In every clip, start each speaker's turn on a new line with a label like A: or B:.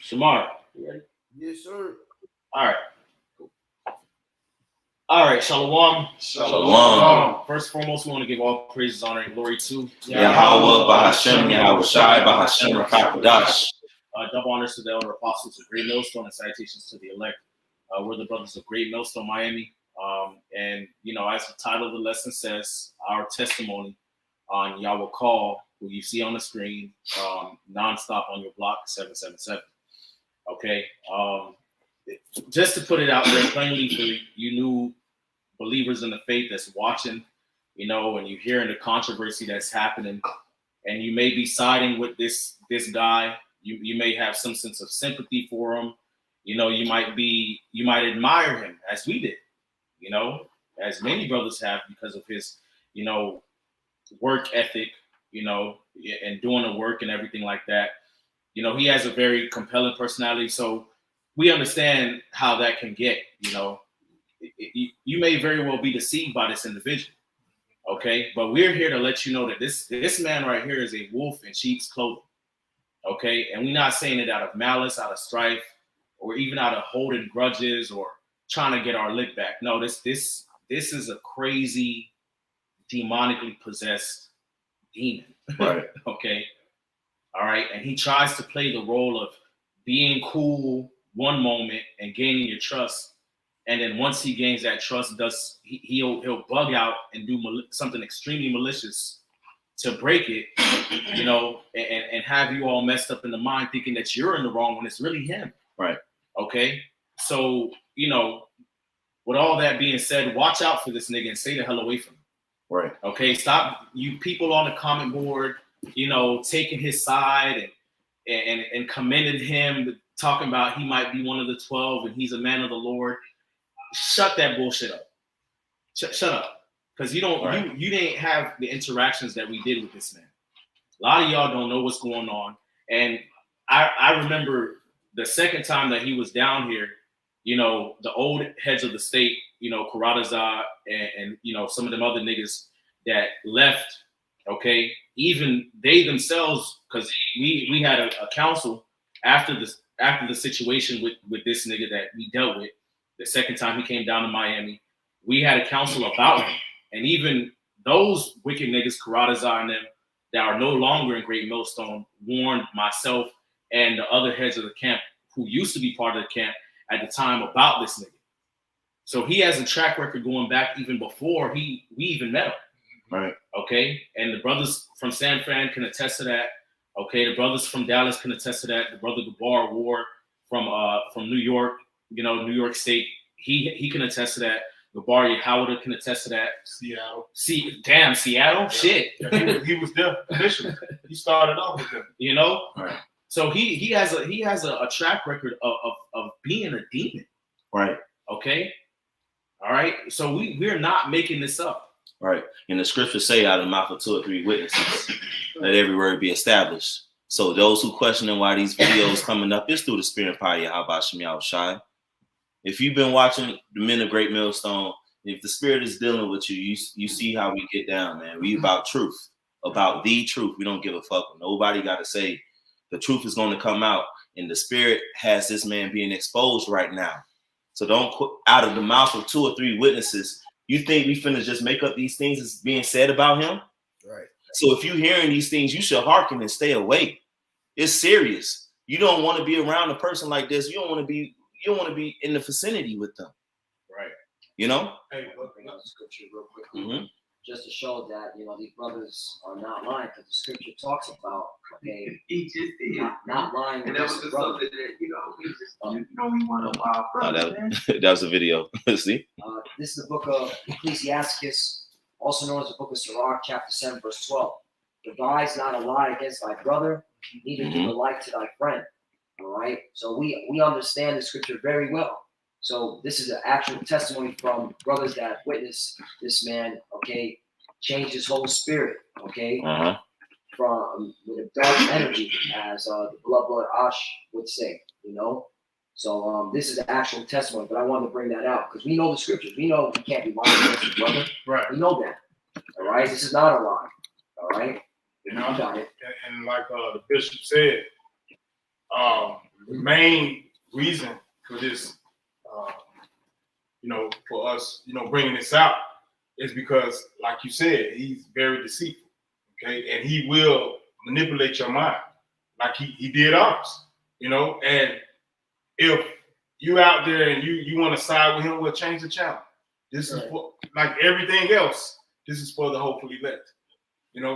A: Shamar, you ready?
B: Yes, sir.
A: All right. All right, Shalom.
C: Shalom.
A: First and foremost, we want to give all praises, honor, and glory to
C: Yahweh, Bahashem, Yahweh Shai, Bahashem, Rakakadash.
A: Double honors to the elder apostles of Great Millstone and salutations to the elect. We're the brothers of Great Millstone, Miami. And, as the title of the lesson says, our testimony on Yawakal, who you see on the screen, NonStop on your block, 777. Okay. Just to put it out there plainly for you new believers in the faith that's watching, and you're hearing the controversy that's happening, and you may be siding with this guy. You may have some sense of sympathy for him. You might admire him as we did, as many brothers have because of his, work ethic, and doing the work and everything like that. He has a very compelling personality. So we understand how that can get, you may very well be deceived by this individual. Okay. But we're here to let you know that this man right here is a wolf in sheep's clothing. Okay. And we're not saying it out of malice, out of strife, or even out of holding grudges or trying to get our lick back. No, this is a crazy, demonically possessed demon.
C: Right.
A: Okay. All right. And he tries to play the role of being cool one moment and gaining your trust. And then once he gains that trust, he'll bug out and do something extremely malicious to break it, and have you all messed up in the mind thinking that you're in the wrong when it's really him.
C: Right.
A: Okay. So, with all that being said, watch out for this nigga and stay the hell away from him.
C: Right.
A: Okay. Stop you people on the comment board, taking his side and commended him, talking about he might be one of the 12 and he's a man of the Lord. Shut that bullshit up. Shut up. Because you didn't have the interactions that we did with this man. A lot of y'all don't know what's going on. And I remember the second time that he was down here, the old heads of the state, Karatazar and some of them other niggas that left, okay, even they themselves, because we had a council after the situation with this nigga that we dealt with the second time he came down to Miami. We had a council about him. And even those wicked niggas, Karatazar and them, that are no longer in Great Millstone, warned myself and the other heads of the camp who used to be part of the camp at the time about this nigga. So he has a track record going back even before we even met him.
C: Right. Okay.
A: And the brothers from San Fran can attest to that. Okay. The brothers from Dallas can attest to that. The brother Gabar Ward from New York, New York State, he can attest to that. Gabar Howard can attest to that.
B: Seattle.
A: Seattle? Yeah. Shit.
B: Yeah, he was there initially. He started off with them.
C: Right.
A: So he has a track record of being a demon.
C: Right.
A: Okay. All right. So we're not making this up.
C: Right. And the scriptures say out of the mouth of 2 or 3 witnesses, let every word be established. So those who questioning why these videos coming up is through the spirit and power. How about Yahweh Shai? If you've been watching the Men of Great Millstone, if the spirit is dealing with you, you see how we get down, man. We about truth, about the truth. We don't give a fuck. Nobody got to say the truth is going to come out, and the spirit has this man being exposed right now. So don't out of the mouth of 2 or 3 witnesses. You think we finna just make up these things as being said about him?
B: Right.
C: So if you're hearing these things, you should hearken and stay away. It's serious. You don't want to be around a person like this. You don't want to be in the vicinity with them.
A: Right.
D: Hey, bring out the scripture real quickly. Just to show that, these brothers are not lying, because the scripture talks about, okay,
E: he just did.
D: Not lying.
E: And that was just something that, he just, we want to wild brother, man.
C: That was a video. See?
D: This is the book of Ecclesiasticus, also known as the book of Sirach, chapter 7, verse 12. Devise not a lie against thy brother, neither do the like to thy friend. All right? So we understand the scripture very well. So this is an actual testimony from brothers that witnessed this man, okay, change his whole spirit, okay, from with a dark energy, as the blood Ash would say, So this is an actual testimony, but I wanted to bring that out because we know the scriptures. We know we can't be lying against his brother.
B: Right.
D: We know that. All right. This is not a lie. All right. You got it.
B: And like the bishop said, the main reason for this, for us, bringing this out is because, like you said, he's very deceitful, okay? And he will manipulate your mind like he did ours, and if you out there and you want to side with him, we'll change the channel. This is for, like everything else, this is for the hopefully elect,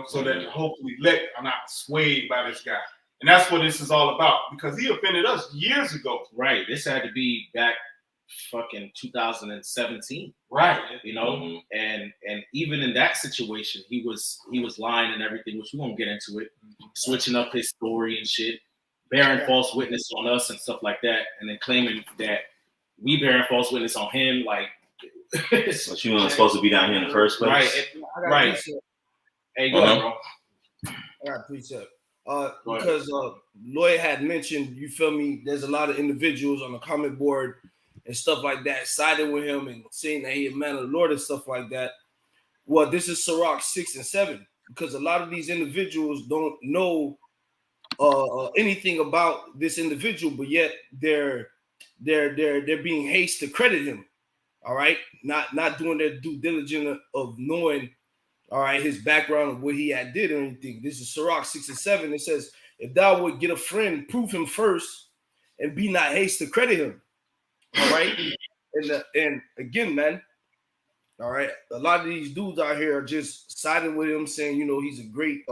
B: so that the hopefully elect are not swayed by this guy. And that's what this is all about, because he offended us years ago.
A: Right. This had to be back fucking 2017.
B: Right.
A: And even in that situation, he was lying and everything, which we won't get into it, switching up his story and shit, bearing false witness on us and stuff like that, and then claiming that we bearing false witness on him, like
C: but you weren't supposed to be down here in the first place.
A: Right. Hey, go ahead, bro.
F: I got a precept. Because Lloyd had mentioned, you feel me, there's a lot of individuals on the comment board and stuff like that siding with him and saying that he a man of the Lord and stuff like that. Well, this is Sirach 6 and 7, because a lot of these individuals don't know anything about this individual, but yet they're being hasty to credit him. All right, not doing their due diligence of knowing, all right, his background of what he had did or anything. This is Sirach 6 and 7. It says, if thou would get a friend, prove him first, and be not hasty to credit him. All right, and again, man, all right, a lot of these dudes out here are just siding with him, saying he's a great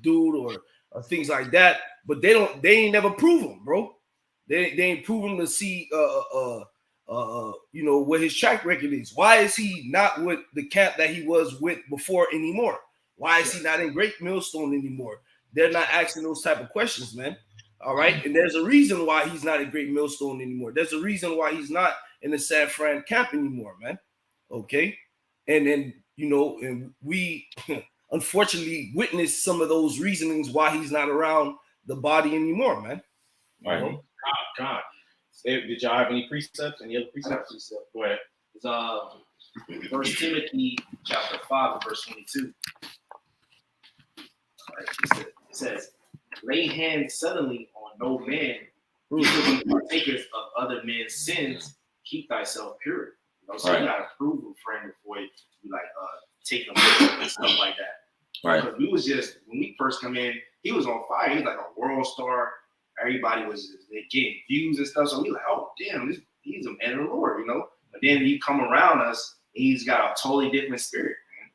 F: dude or things like that, but they ain't never prove him, bro. They ain't proven to see what his track record is. Why is he not with the camp that he was with before anymore? Why is he not in Great Millstone anymore? They're not asking those type of questions, man. All right, and there's a reason why he's not in Great Millstone anymore. There's a reason why he's not in the San Fran camp anymore, man. Okay, and then and we unfortunately witnessed some of those reasonings why he's not around the body anymore, man.
A: Right. God. Did y'all have any precepts? Any other precepts? Go ahead.
G: It's First Timothy chapter 5 and verse 22. All right, it says, lay hands suddenly on no man, you will be partakers of other men's sins, keep thyself pure. So you gotta prove a friend before you take them and stuff like that.
C: Right.
G: Because we was just, when we first come in, he was on fire. He was like a world star. Everybody was getting views and stuff. So we like, oh damn, he's a man of the Lord, But then he come around us, he's got a totally different spirit, man.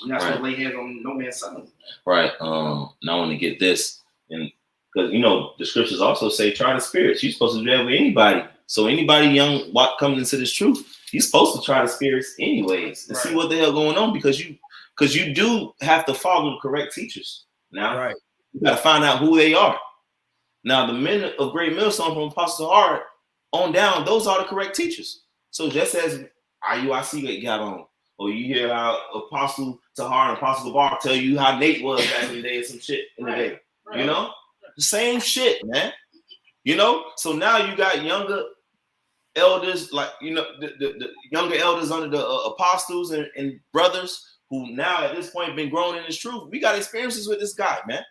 G: You're not supposed to lay hands on no man's son.
C: Right. Now I want to get this, and because the scriptures also say try the spirits. You're supposed to do that with anybody. So anybody young coming into this truth, you're supposed to try the spirits anyways and see what the hell going on, because you do have to follow the correct teachers. Now you got to find out who they are. Now, the men of Great Millstone from Apostle Tahar on down, those are the correct teachers. So just as IUIC got on, or you hear how Apostle Tahar and Apostle Bar tell you how Nate was back in the day, some shit in the day, the same shit, man. So now you got younger elders, like the younger elders under the apostles and brothers who now at this point been grown in this truth. We got experiences with this guy, man.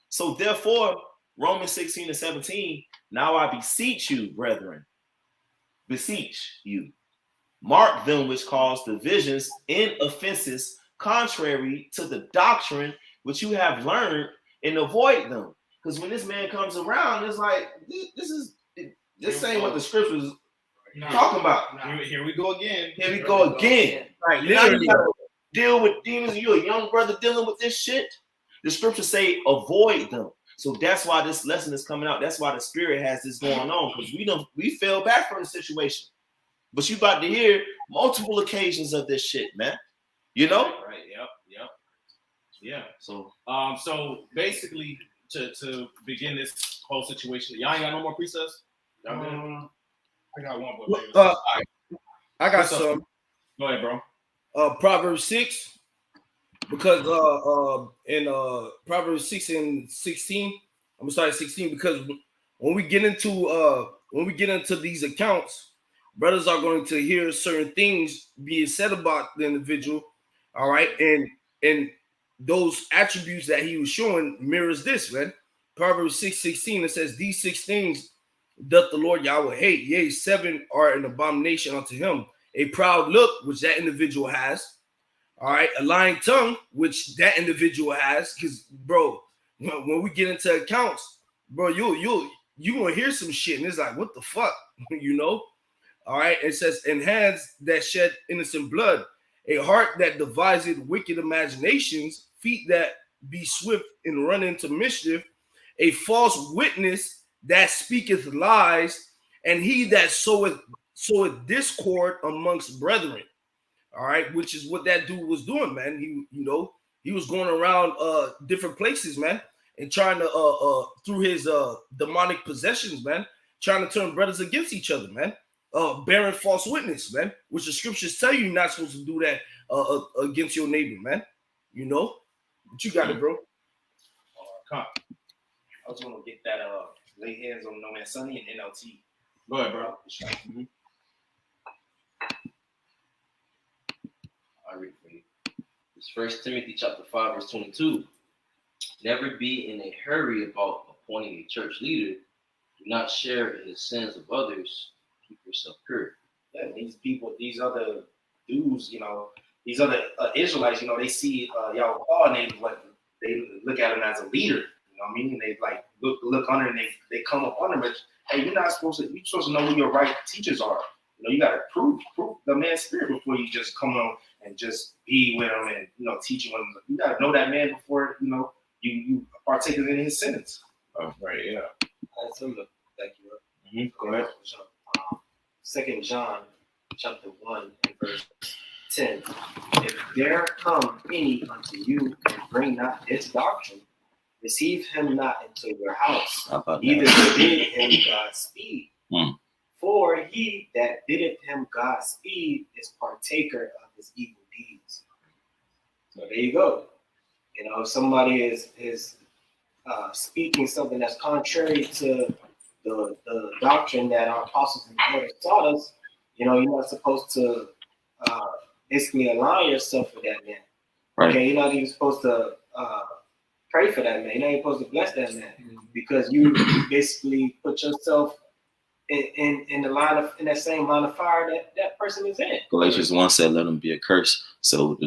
C: So therefore, Romans 16 and 17, now I beseech you, brethren, beseech you, mark them which cause divisions and offenses contrary to the doctrine which you have learned, and avoid them. Because when this man comes around, it's like, this ain't what the scriptures talking about.
A: Here we go again.
C: Here we go again. Right, now you gotta deal with demons, and you're a young brother dealing with this shit. The scriptures say avoid them. So that's why this lesson is coming out. That's why the spirit has this going on, because we fell back from the situation. But you about to hear multiple occasions of this shit, man.
A: Right. Yep. Yeah. So basically, to begin this whole situation, y'all ain't got no more precepts?
B: I got one, but
F: I got some.
A: Go ahead, bro.
F: Proverbs 6. Because in Proverbs 6 and 16, I'm gonna start at 16, because when we get into these accounts, brothers are going to hear certain things being said about the individual, all right, and those attributes that he was showing mirrors this, man. Proverbs 6:16, it says, these 6 things doth the Lord Yahweh hate. Yea, 7 are an abomination unto him. A proud look, which that individual has. All right, a lying tongue, which that individual has. Because, bro, when we get into accounts, bro, you gonna hear some shit, and it's like, what the fuck, you know? All right, it says, and hands that shed innocent blood, a heart that deviseth wicked imaginations, feet that be swift and run into mischief, a false witness that speaketh lies, and he that soweth discord amongst brethren. All right, which is what that dude was doing, man. He was going around different places, man, and trying to through his demonic possessions, man, trying to turn brothers against each other, man. Bearing false witness, man, which the scriptures tell you you're not supposed to do that against your neighbor, man. You know, but you got it, bro.
G: I was gonna get that lay hands on No Man Sunny and NLT.
A: Go ahead, bro.
G: Mm-hmm.
H: I read for you. It's 1 Timothy chapter 5, verse 22. Never be in a hurry about appointing a church leader. Do not share in the sins of others. Keep yourself pure.
G: Yeah, these people, these other dudes, these other Israelites, they see Yawakal and they look at him as a leader. You know what I mean? They like look under and they come up on him. But hey, you're supposed to know who your right teachers are. You got to prove the man's spirit before you just come on and just be with him and teaching him. You got to know that man before you partake in his sentence.
A: Oh, right, yeah.
G: Thank you.
A: Go ahead.
I: 2 John chapter 1 and verse 10. If there come any unto you and bring not this doctrine, receive him not into your house, neither bid him Godspeed. For he that biddeth him Godspeed is partaker of his evil deeds. So there you go. If somebody is speaking something that's contrary to the doctrine that our apostles and brothers taught us, you're not supposed to basically align yourself with that man.
C: Right.
I: Okay, you're not even supposed to pray for that man. You're not even supposed to bless that man because you basically put yourself in that same line of fire that person is in.
C: Galatians 1 said, "Let them be a curse." So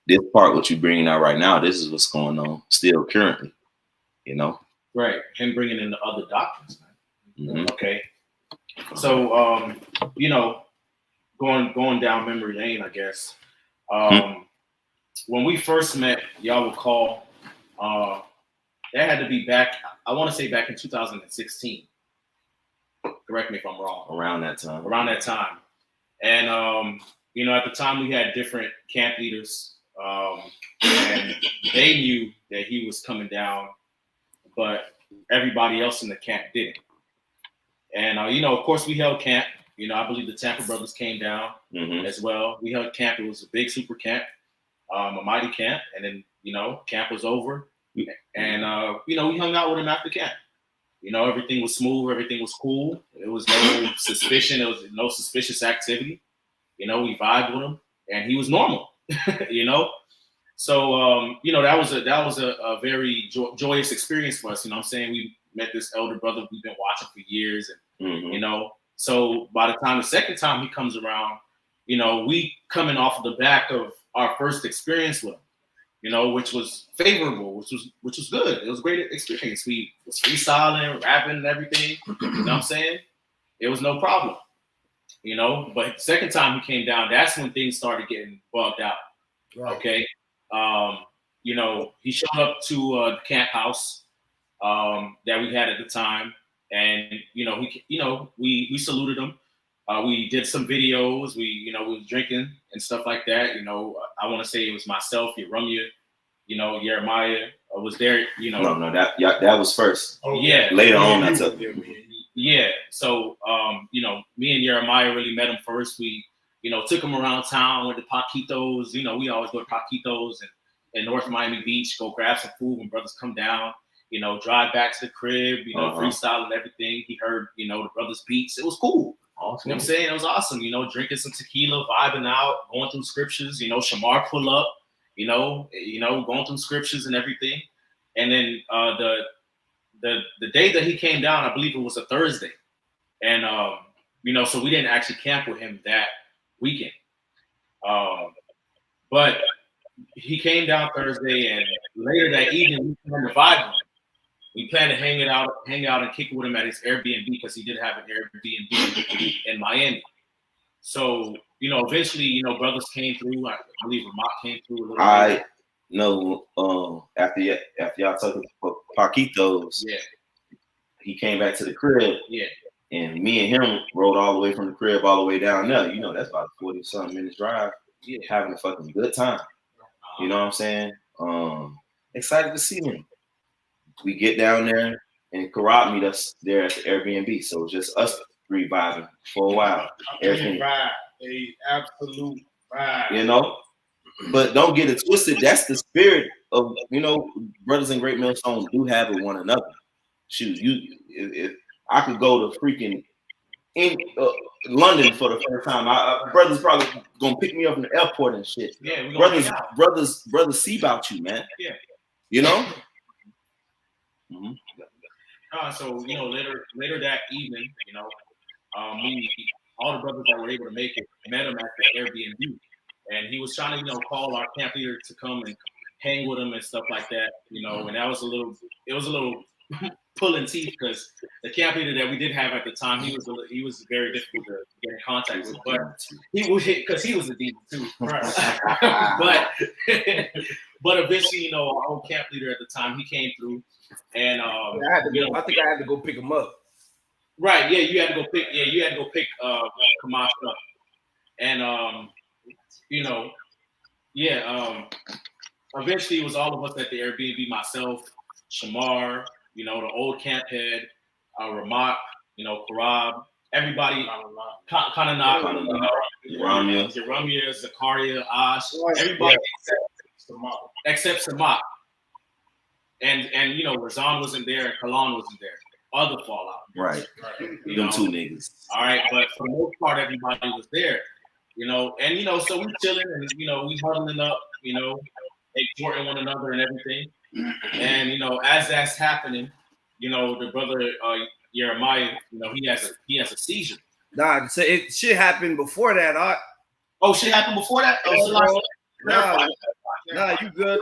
C: this part, what you bringing out right now, this is what's going on still currently.
A: Right, him bringing in the other doctrines, man.
C: Mm-hmm.
A: Okay, so going down memory lane, I guess. When we first met, Yawakal, that had to be back. I want to say back in 2016. Correct me if I'm wrong.
C: Around that time.
A: And at the time we had different camp leaders, and they knew that he was coming down, but everybody else in the camp didn't. And of course we held camp. I believe the Tampa brothers came down as well. We held camp. It was a big super camp, a mighty camp, and then camp was over, and we hung out with him after camp. Everything was smooth. Everything was cool. There was no suspicion. There was no suspicious activity. We vibed with him, and he was normal. So that was a very joyous experience for us. I'm saying? We met this elder brother we've been watching for years, and So by the time the second time he comes around, we coming off of the back of our first experience with him. Which was favorable, which was good. It was a great experience. We was freestyling, rapping, and everything. You know what I'm saying? It was no problem. But the second time he came down, that's when things started getting bugged out.
F: Right.
A: Okay. He showed up to the camp house that we had at the time, and we saluted him. We did some videos. We was drinking and stuff like that. I want to say it was myself, Yerumia, Jeremiah was there.
C: No, that was first.
A: Yeah.
C: Later on, that's up.
A: Yeah. So, me and Jeremiah really met him first. We, took him around town, went to Paquitos. We always go to Paquitos and North Miami Beach, go grab some food when brothers come down. Drive back to the crib. Freestyle and everything. He heard, the brothers' beats. It was cool.
C: Awesome.
A: You know what I'm saying? It was awesome, drinking some tequila, vibing out, going through scriptures, Shamar pull up, going through scriptures and everything. And then the day that he came down, I believe it was a Thursday. And you know, so we didn't actually camp with him that weekend. But he came down Thursday, and later that evening we planned to vibe him. We planned to hang out and kick it with him at his Airbnb because he did have an Airbnb in Miami. So, you know, eventually, you know, brothers came through. I believe Vermont came through a little bit.
C: No, after y'all took Paquitos,
A: Yeah.
C: he came back to the crib.
A: Yeah.
C: And me and him rode all the way from the crib all the way down there. You know, that's about a 40-something minutes drive.
A: Yeah.
C: Having a fucking good time. You know what I'm saying? Excited to see him. We get down there, and Karab meet us there at the Airbnb. So just us three vibing for a while.
B: Everything vibe, a absolute vibe.
C: You know? But don't get it twisted. That's the spirit of, you know, brothers in Great Millstone do have with one another. Shoot, if I could go to freaking in London for the first time, brothers probably gonna pick me up in the airport and shit.
A: Yeah,
C: brothers see about you, man.
A: Yeah.
C: You know?
A: So, you know, later that evening, you know, all the brothers that were able to make it met him at the Airbnb. And he was trying to, you know, call our camp leader to come and hang with him and stuff like that, you know, and it was a little pulling teeth because the camp leader that we did have at the time, he was very difficult to get in contact with, but he was hit because he was a demon too. Right. but eventually, you know, our old camp leader at the time, he came through, and
F: I think I had to go pick him up.
A: Right? Yeah, you had to go pick Kamash up, and you know, eventually it was all of us at the Airbnb, myself, Shamar, you know, the old camp head, Ramat, you know, Karab, everybody, Kananat, you know, Jeremiah, Zakaria, Ash, everybody except Samat. And you know, Razan wasn't there and Kalan wasn't there. Other fallout.
C: Right. Them two niggas.
A: All right, but for the most part, everybody was there. You know, and you know, so we chilling and you know, we huddling up, you know, exhorting one another and everything. And you know, as that's happening, you know, the brother Jeremiah, you know, he has a seizure.
F: Nah, so shit happened before that.
A: Oh, shit happened before that?
F: Nah, you good?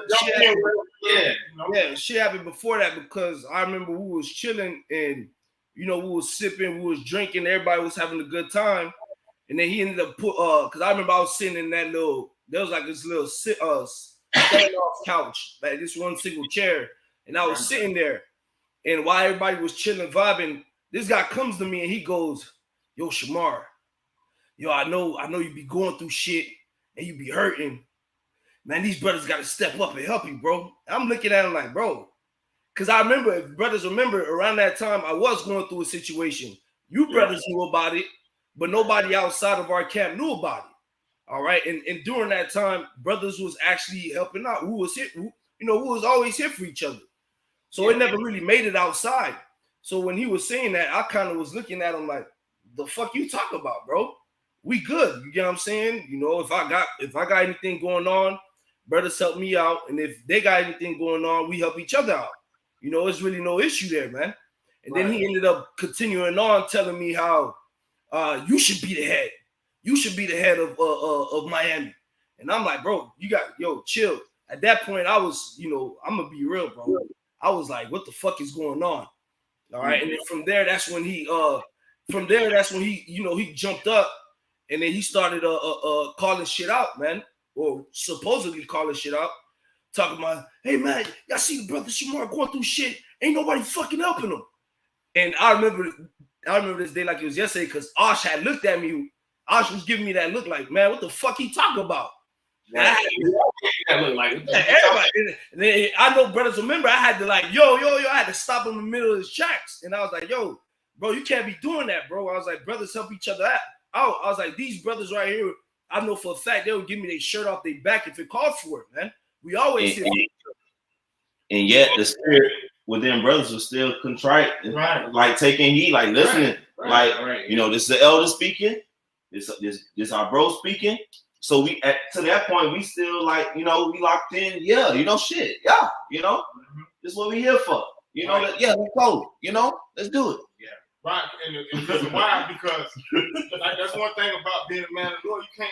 F: Shit happened before that because I remember we was chilling and you know we was sipping, we was drinking, everybody was having a good time, and then he ended up because I remember I was sitting in that there was like this little standing off couch, like this one single chair, and I was sitting there, and while everybody was chilling, vibing, this guy comes to me and he goes, "Yo, Shamar, yo, I know you be going through shit and you be hurting. Man, these brothers got to step up and help you, bro." I'm looking at him like, bro, because I remember, if brothers remember, around that time, I was going through a situation. You brothers knew about it, but nobody outside of our camp knew about it. All right, and during that time, brothers was actually helping out. We was always here for each other. So it never really made it outside. So when he was saying that, I kind of was looking at him like, the fuck you talk about, bro? We good. You get what I'm saying? You know, if I got anything going on, brothers help me out. And if they got anything going on, we help each other out. You know, it's really no issue there, man. And then he ended up continuing on telling me how you should be the head. You should be the head of Miami. And I'm like, bro, chill. At that point, I was, you know, I'm gonna be real, bro. I was like, what the fuck is going on? All right. And then from there, that's when he you know, he jumped up and then he started calling shit out, man. Or supposedly calling shit out. Talking about, hey man, y'all see the brother Shamar going through shit. Ain't nobody fucking helping him. And I remember this day like it was yesterday because Osh had looked at me. Osh was giving me that look like, man, what the fuck he talking about?
A: That look like
F: everybody. And then I know brothers remember I had to like, yo, I had to stop him in the middle of his tracks. And I was like, yo, bro, you can't be doing that, bro. I was like, brothers help each other out. I was like, these brothers right here, I know for a fact they would give me their shirt off their back if it called for it, man. We always
C: and yet the spirit within brothers was still contrite, right? Like taking heed, like listening, right. You know, this is the elder speaking, this our bro speaking. So we to that point we still like, you know, we locked in, you know, shit, you know, this is what we here for, you know, let's go, you know, let's do it,
B: Right, and the reason why, because like that's one thing about being a man of the Lord. You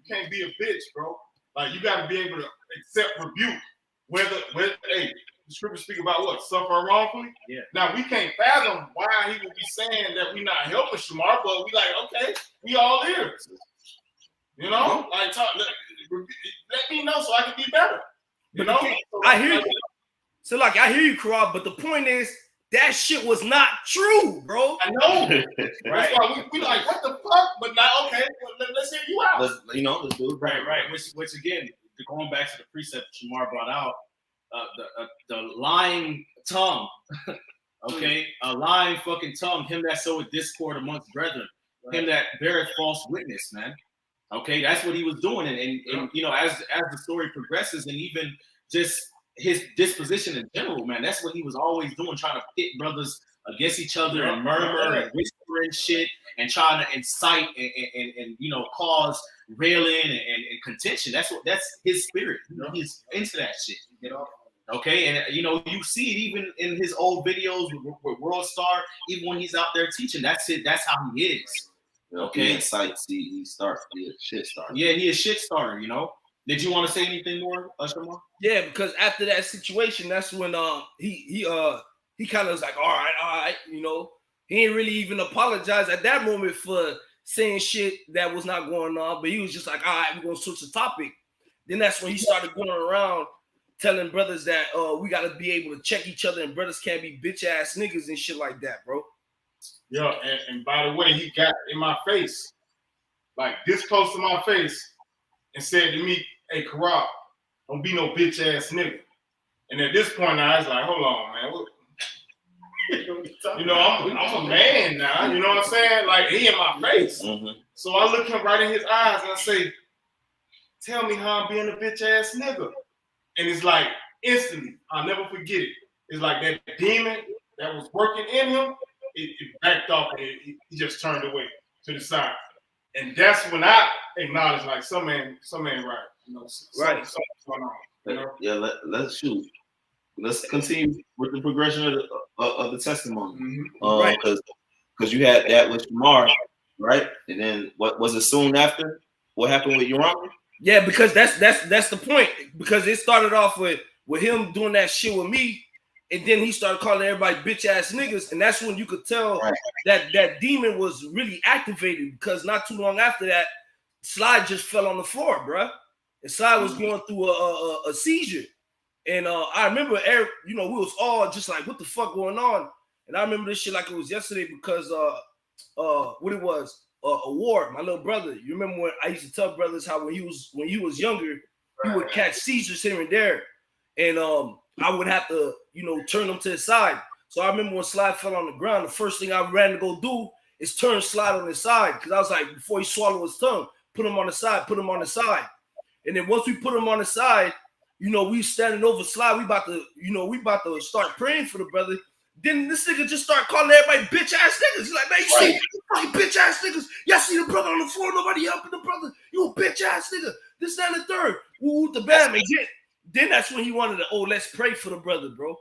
B: can't be a bitch, bro. Like you got to be able to accept rebuke. Whether hey, the scripture speak about what suffering wrongfully.
A: Yeah.
B: Now we can't fathom why he would be saying that we're not helping Shamar, but we like okay, we all ears. You know, like talk, let me know so I can be better. You know,
F: I hear you. So like I hear you, Karab, but the point is that shit was not true, bro.
B: I know. Right. That's why we like, what the fuck? But now, okay, well, let's hear you out.
C: Let's do it.
A: Right. Which again, going back to the precept Shamar brought out, the lying tongue, okay, a lying fucking tongue, him that soweth discord amongst brethren, him that beareth false witness, man. Okay, that's what he was doing, and you know, as the story progresses, and even just his disposition in general, man, that's what he was always doing, trying to pit brothers against each other and murmur and whisper and shit, and trying to incite and you know, cause railing and contention. That's his spirit. You know, he's into that shit. You know. Okay, and you know, you see it even in his old videos with World Star, even when he's out there teaching. That's it. That's how he is. Okay,
C: he incites. He starts. He a shit starter.
A: Yeah, he a shit starter. You know. Did you want to say anything more, Shamar?
F: Yeah, because after that situation, that's when he kind of was like, all right, you know, he ain't really even apologize at that moment for saying shit that was not going on, but he was just like, all right, we're gonna switch the topic. Then that's when he started going around telling brothers that we gotta be able to check each other and brothers can't be bitch ass niggas and shit like that, bro.
B: Yeah, and by the way, he got in my face, like this close to my face, and said to me, hey, Karab, don't be no bitch ass nigga. And at this point, I was like, hold on, man. What? You know, I'm a man now. You know what I'm saying? Like, he in my face.
C: Mm-hmm.
B: So I look him right in his eyes and I say, tell me how I'm being a bitch ass nigga. And it's like, instantly, I'll never forget it. It's like that demon that was working in him, it backed off and he just turned away to the side. And that's when I acknowledge, like, some man right. You know, something's going on. You know?
C: Yeah, let's shoot. Let's continue with the progression of the testimony.
B: Mm-hmm.
C: Right. Because you had that with Shamar, right? And then what was it soon after? What happened with Yawakal?
F: Yeah, because that's the point. Because it started off with him doing that shit with me, and then he started calling everybody bitch ass niggas, and that's when you could tell that demon was really activated. Because not too long after that, Sly just fell on the floor, bruh. And Sly was going through a seizure. And I remember, Eric, you know, we was all just like, what the fuck going on? And I remember this shit like it was yesterday because what it was, Award, my little brother. You remember when I used to tell brothers how when he was younger, he would catch seizures here and there. And I would have to, you know, turn him to the side. So I remember when Slide fell on the ground, the first thing I ran to go do is turn Slide on his side. Because I was like, before he swallowed his tongue, put him on the side. And then once we put him on the side, you know, we standing over Slide. We about to start praying for the brother. Then this nigga just start calling everybody bitch ass niggas. He's like, man, you see fucking bitch ass niggas. Y'all see the brother on the floor, nobody helping the brother. You a bitch ass nigga. This, that, and the third. Woo, the bam. And then that's when he wanted to, let's pray for the brother, bro.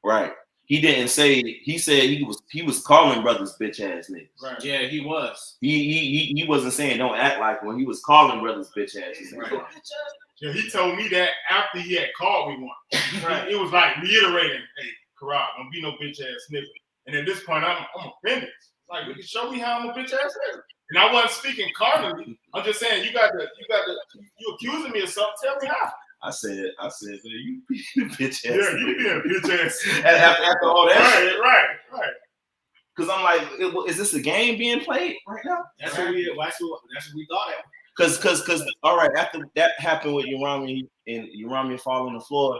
C: Right. He didn't say. He said he was calling brothers bitch ass niggas.
A: Right. Yeah, he was.
C: He wasn't saying don't act like when he was calling brothers bitch ass niggas.
B: Right. Yeah, he told me that after he had called me one. Right. It was like reiterating, hey, Karab, don't be no bitch ass nigga. And at this point, I'm offended. It's like, you can show me how I'm a bitch ass nigga. And I wasn't speaking carnally. I'm just saying, you accusing me of something. Tell me how.
C: I said, man, you be a bitch ass.
B: Yeah, you be a bitch ass.
C: after all that.
B: Right.
C: Because I'm like, is this a game being played right now?
A: That's what we thought at.
C: Because all right, after that happened with Yawakal and Yawakal fall on the floor,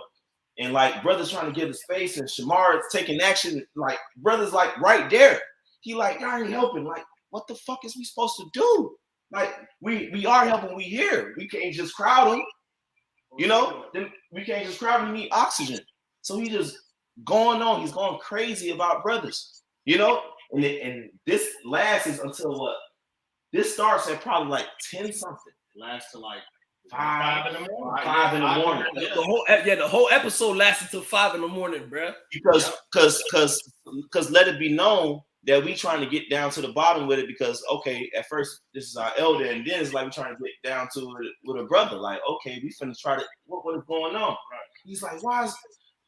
C: and like brothers trying to give the space and Shamar is taking action, like brothers like right there. He like, y'all ain't helping. Like, what the fuck is we supposed to do? Like, we are helping, we here. We can't just crowd them. You know, then we can't just crowd him, we need oxygen. So he just going on, he's going crazy about brothers, you know? And this lasts until what? This starts at probably like 10 something.
A: Lasts to like
B: 5 in the morning.
C: 5 in the morning.
F: The whole episode lasted till 5 in the morning, bro.
C: Because let it be known that we trying to get down to the bottom with it because, okay, at first this is our elder, and then it's like we're trying to get down to it with a brother. Like, okay, we finna try to, what is going on? Right. He's like, why is,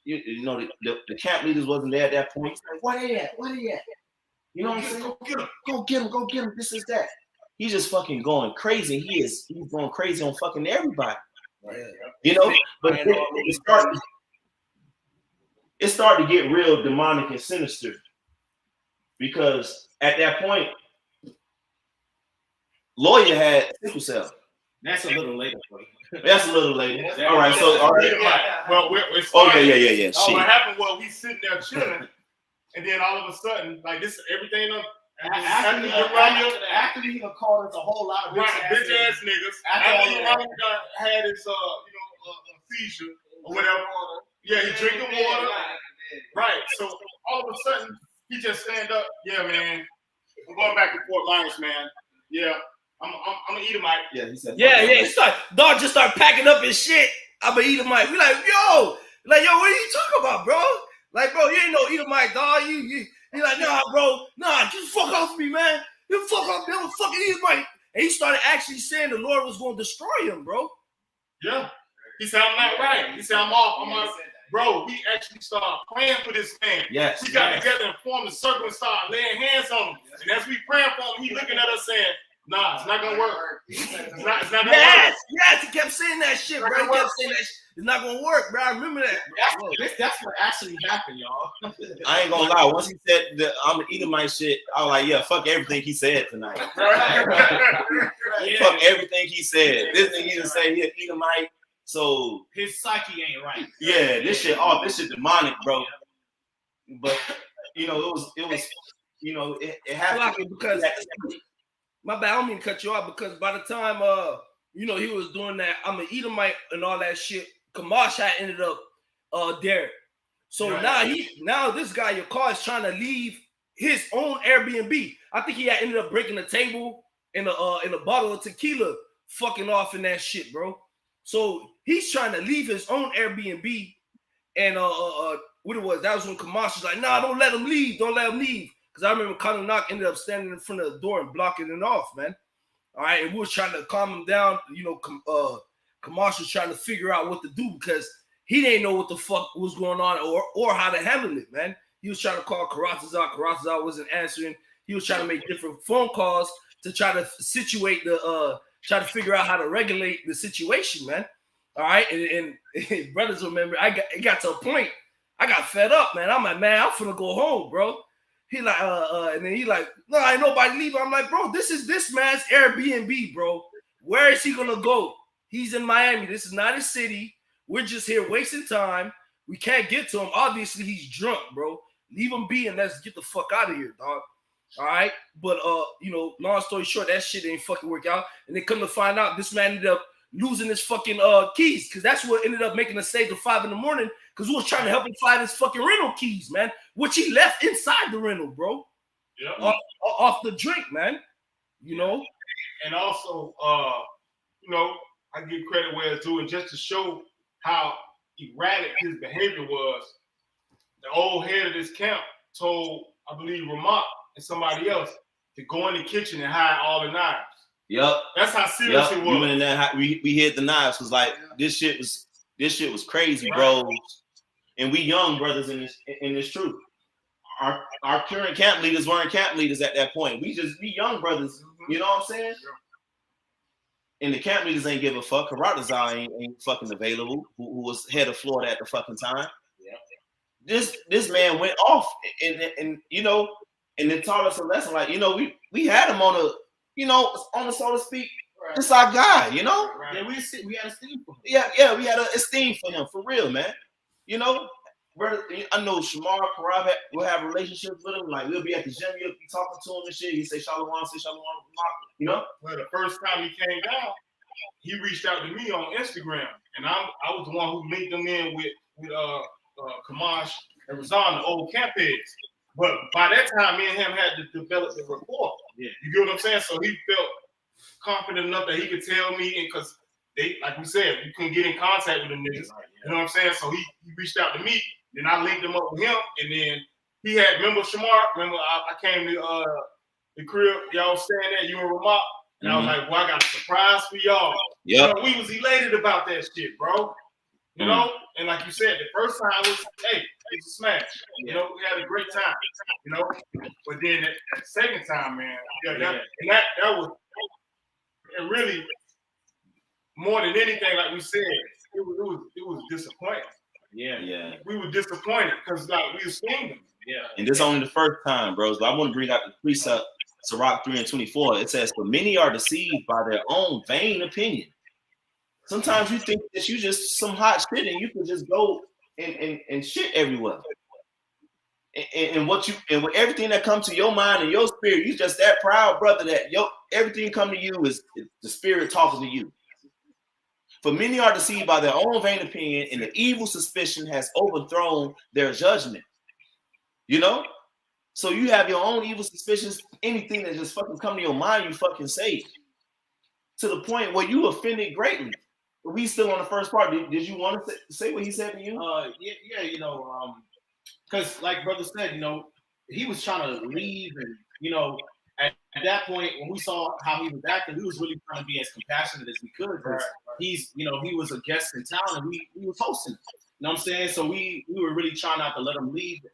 C: you know, the camp leaders wasn't there at that point. He's like, where they at? Where they at? You know what I'm saying? Go get him, this is that. He's just fucking going crazy. He's going crazy on fucking everybody. Right. You know, but it started to get real demonic and sinister. Because at that point, Lawyer had sickle cell.
A: That's a little later.
C: That's a little later. All right, so all right.
B: Well, we're
C: yeah.
B: What happened was we sitting there chilling, and then all of a sudden, like this, everything up.
A: After he called us a whole lot of
B: bitch ass niggas. After he had his seizure or whatever. Yeah, he drinking water. Right. So all of a sudden. He just stand up. Yeah, man. I'm going back to Fort Myers, man. Yeah, I'm an Edomite.
C: Yeah, he said.
F: Yeah. Dog just start packing up his shit. I'm an Edomite. We like, yo, what are you talking about, bro? Like, bro, you ain't no Edomite, dog. You like, nah, bro, just fuck off me, man. You fuck off me, I'm a fucking Edomite. And he started actually saying the Lord was going to destroy him, bro.
B: Yeah. He said, I'm not right. He said, I'm off. Bro, we actually started praying for this man.
C: Yes.
B: We got together and formed a circle and started laying hands on him. And as we praying for him, he looking at us saying, nah, it's not gonna work. It's not gonna work.
F: Yes, he kept saying that shit, bro. He kept saying that shit. It's not gonna work, bro. I remember that.
A: That's what actually happened, y'all.
C: I ain't gonna lie. Once he said that I'm an Edomite shit, I was like, yeah, fuck everything he said tonight. Fuck everything he said. This thing he didn't say he an Edomite. So
A: his psyche ain't right.
C: Yeah, this shit demonic, bro. But you know, it was it happened
F: because my bad, I don't mean to cut you off because by the time he was doing that, I'm an Edomite and all that shit, Kamash had ended up there. So now this guy, Yawakal, is trying to leave his own Airbnb. I think he had ended up breaking the table in a bottle of tequila, fucking off in that shit, bro. So he's trying to leave his own Airbnb, and what it was, that was when Kamash was like, nah, don't let him leave. Because I remember Conor Knock ended up standing in front of the door and blocking it off, man. All right, and we was trying to calm him down. You know, Kamash was trying to figure out what to do because he didn't know what the fuck was going on or how to handle it, man. He was trying to call Karatazar. Karatazar wasn't answering. He was trying to make different phone calls to try to situate try to figure out how to regulate the situation, man. All right, and brothers remember, it got to a point, I got fed up, man. I'm like, man, I'm finna go home, bro. He like, and then he like, no, ain't nobody leaving. I'm like, bro, this is this man's Airbnb, bro. Where is he gonna go? He's in Miami. This is not his city. We're just here wasting time. We can't get to him. Obviously, he's drunk, bro. Leave him be and let's get the fuck out of here, dog. All right, but long story short, that shit ain't fucking work out. And they come to find out, this man ended up losing his fucking keys, because that's what ended up making us stay till 5 a.m. because we was trying to help him find his fucking rental keys, man, which he left inside the rental, bro. Yeah, off the drink, man. You know,
B: and also, I give credit where it's due, and just to show how erratic his behavior was, the old head of this camp told, I believe, Ramak and somebody else to go in the kitchen and hide all the knives.
C: Yep.
B: That's how serious it was.
C: We went in there, we hid the knives because this shit was crazy, bro. And we young brothers in this truth. Our current camp leaders weren't camp leaders at that point. We young brothers, you know what I'm saying? And the camp leaders ain't give a fuck. Karatazar ain't fucking available, who was head of Florida at the fucking time. Yeah. This man went off and it taught us a lesson. Like, we had him on a so to speak. Right. This our guy,
A: Right. Yeah, we had esteem for him.
C: Yeah, we had an esteem for him, for real, man. Brother, I know Shamar Karab will have relationships with him. Like, we'll be at the gym, you'll be talking to him and shit. He say Shalom.
B: Well, the first time he came down, he reached out to me on Instagram, and I was the one who linked him in with Kamash and Razan, the old camp heads. But by that time, me and him had to develop the rapport. Yeah. You get what I'm saying? So he felt confident enough that he could tell me, and because they, like we said, we couldn't get in contact with the niggas. You know what I'm saying? So he reached out to me, then I linked him up with him, and then he had, remember Shamar? Remember I came to the crib, y'all staying there, you and Ramok, and I was like, well, I got a surprise for y'all.
C: Yep.
B: You know, we was elated about that shit, bro. You know, and like you said, the first time was, hey, it's a smash. You know, we had a great time. You know, but then at the second time, man, that was it. Really, more than anything, like we said, it was disappointing.
A: Yeah.
B: We were disappointed because like we were seeing them.
A: Yeah.
C: And this only the first time, bros. But I want to bring out the precept, Sirach 3:24. It says, "For many are deceived by their own vain opinion." Sometimes you think that you just some hot shit and you can just go and shit everywhere. And with everything that comes to your mind and your spirit, you just that proud, brother, that everything come to you is the spirit talking to you. For many are deceived by their own vain opinion, and the evil suspicion has overthrown their judgment. You know? So you have your own evil suspicions, anything that just fucking come to your mind, you fucking say. To the point where you offended greatly. But we still on the first part. Did you want to say what he said to you?
A: Yeah, you know, because like brother said, you know, he was trying to leave, and you know, at that point when we saw how he was acting, we was really trying to be as compassionate as we could. Right. He's, you know, he was a guest in town, and we was hosting him. You know what I'm saying? So we were really trying not to let him leave,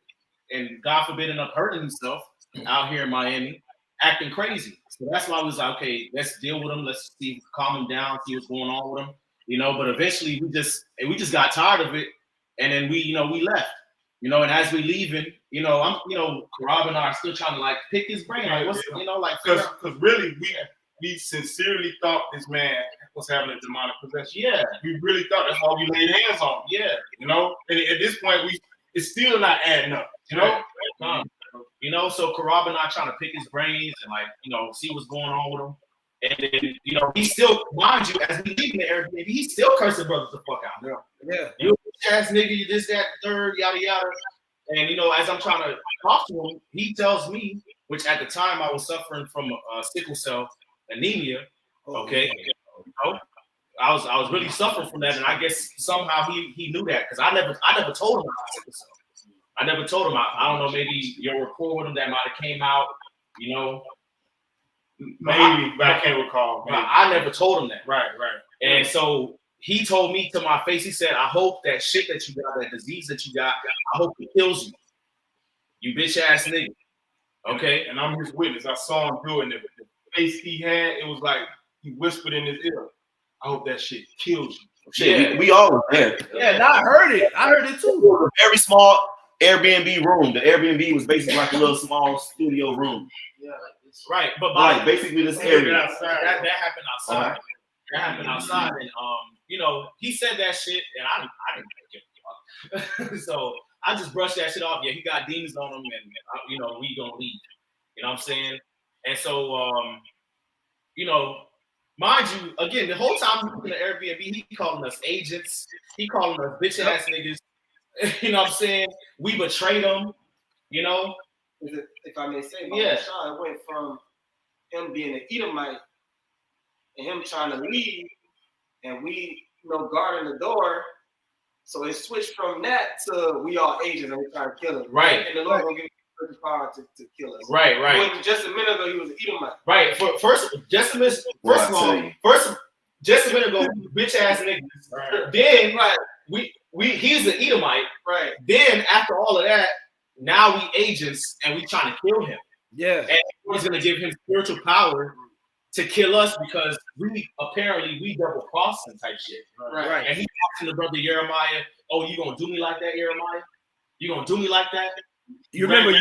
A: and God forbid end up hurting himself out here in Miami, acting crazy. So that's why I was like, okay, let's deal with him. Let's see, calm him down, see what's going on with him. You know, but eventually we just got tired of it, and then we left. You know, and as we leaving, you know, Rob and I are still trying to like pick his brain, like what's, you know, like
B: because really we sincerely thought this man was having a demonic possession.
A: Yeah,
B: we really thought that's why we laid hands on him.
A: Yeah,
B: you know, and at this point it's still not adding up. You know,
A: you know, so Karab and I trying to pick his brains and like, you know, see what's going on with him. And then, you know, he still, mind you, as we leave the Airbnb, he's still cursing brothers the fuck out.
F: Yeah.
A: You ass nigga, you this, that, third, yada, yada. And, you know, as I'm trying to talk to him, he tells me, which at the time I was suffering from sickle cell anemia. Okay. You know, I was really suffering from that. And I guess somehow he knew that because I never told him about sickle cell. I never told him. I don't know, maybe your rapport with him that might have came out, you know.
B: Maybe, but I can't recall.
A: But I never told him that.
B: Right.
A: And so he told me to my face, he said, I hope that shit that you got, that disease that you got, I hope it kills you. You bitch ass nigga. Okay?
B: And I'm his witness. I saw him do it. And the face he had, it was like he whispered in his ear, I hope that shit kills you.
C: Shit, we all were there.
F: Yeah, and I heard it too.
C: Very small Airbnb room. The Airbnb was basically like a little small studio room.
A: Yeah. Right, but
C: like basically this area.
A: That happened outside. That happened outside, and you know, he said that shit, and I didn't give a fuck. So I just brushed that shit off. Yeah, he got demons on him, and you know, we gonna leave. You know what I'm saying? And so, you know, mind you, again, the whole time we were in the Airbnb, he calling us agents. He calling us bitch ass niggas. You know what I'm saying? We betrayed him. You know.
I: If I may say,
A: yeah,
I: it went from him being an Edomite and him trying to leave, and we, you know, guarding the door. So it switched from that to we all agents and we trying to kill him.
A: Right.
I: And the Lord gonna give him the power to kill us.
A: Right.
I: When just a minute ago he was an Edomite.
A: Right. Just a minute ago, bitch ass niggas. Right. Then he's an Edomite.
I: Right.
A: Then after all of that, now we agents and we trying to kill him.
F: Yeah.
A: And he's gonna give him spiritual power to kill us because we double crossed him type shit.
I: Right.
A: And he's asking the brother Jeremiah, oh, you gonna do me like that, Jeremiah? You gonna do me like that?
F: You remember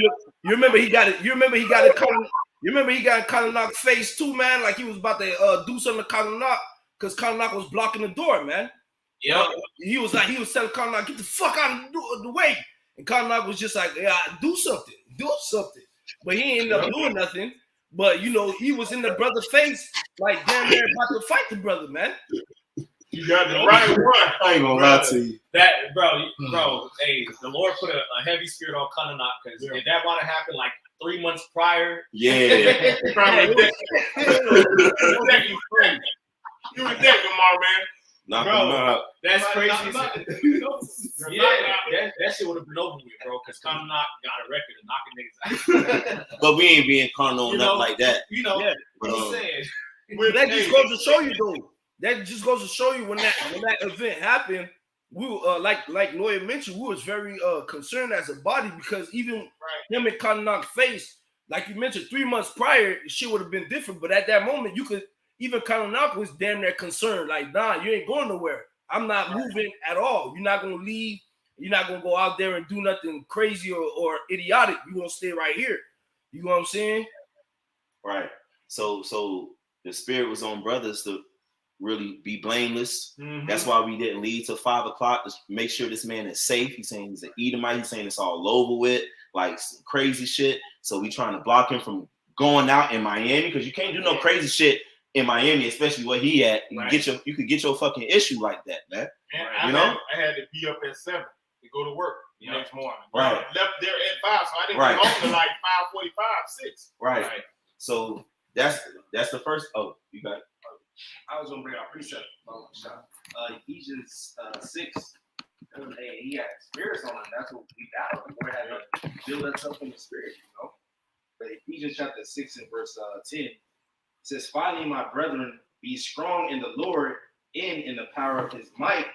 F: he got it. You remember he got Kalanak face too, man. Like he was about to do something to Kalanak because Kalanak was blocking the door, man.
A: Yeah.
F: He was telling Kalanak, get the fuck out of the way. And Kalanak was just like, yeah, do something. But he ain't ended up doing nothing. But, you know, he was in the brother's face, like, damn near about to fight the brother, man.
B: You got the right one.
C: I ain't gonna lie to you.
A: That, bro, hey, the Lord put a heavy spirit on Kalanak because if that would have happened like 3 months prior.
C: Yeah.
B: Probably you were dead, Lamar, man.
C: Knock him out.
A: That's crazy. Yeah, that that shit would have been over with, bro. Because Connor got a record of knocking niggas out.
C: But we ain't being carnal or nothing like that.
A: You know,
F: Yeah.
C: But,
A: I'm saying.
F: That just goes to show you, though. That just goes to show you when that event happened. We like Lawyer mentioned, we was very concerned as a body because even him and Kanak faced, like you mentioned, 3 months prior, shit would have been different. But at that moment, you could even Kanak was damn near concerned. Like, nah, you ain't going nowhere. I'm not moving at all. You're not gonna leave. You're not gonna go out there and do nothing crazy or idiotic. You're gonna stay right here. You know what I'm saying?
C: Right. So the spirit was on brothers to really be blameless.
B: Mhm.
C: That's why we didn't leave till 5 o'clock to make sure this man is safe. He's saying he's an Edomite. He's saying it's all over with, like some crazy shit. So we trying to block him from going out in Miami because you can't do no crazy shit in Miami, especially where he at. You could get your fuking issue like that, man.
B: And
C: You know?
B: I had to be up at 7 to go to work the next morning.
C: Right.
B: I left there at 5, so I didn't
C: Right.
B: get home till like 5:45, 6.
C: Right. So that's the first. Oh, you got it.
G: I was gonna bring out precept. Ephesians 6. Hey, he had spirits on him. That's what we battled. The Lord had to build us up in the spirit, you know. But Ephesians chapter 6 and verse 10 says, "Finally, my brethren, be strong in the Lord and in the power of His might.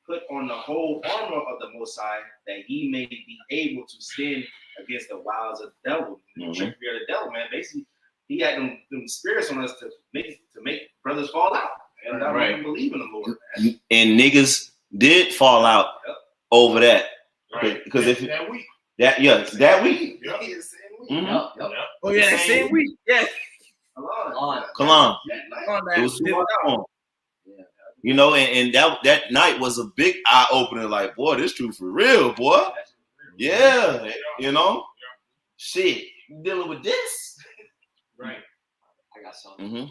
G: Put on the whole armor of the Most High, that ye may be able to stand against the wiles of the devil." The trickery of the devil, man. Basically, he had them spirits on us to make brothers fall out. And I don't believe in the Lord, man.
C: And niggas did fall out over that.
B: Right.
C: Because if
B: that week.
C: that week.
B: Yep.
C: Mhm.
F: Oh yeah, that same week. Yeah.
C: Come on. It was too much on. You know, and that night was a big eye opener. Like, boy, this truth for real, boy. Yeah, you know, shit, you dealing with this.
A: Right.
D: I got something.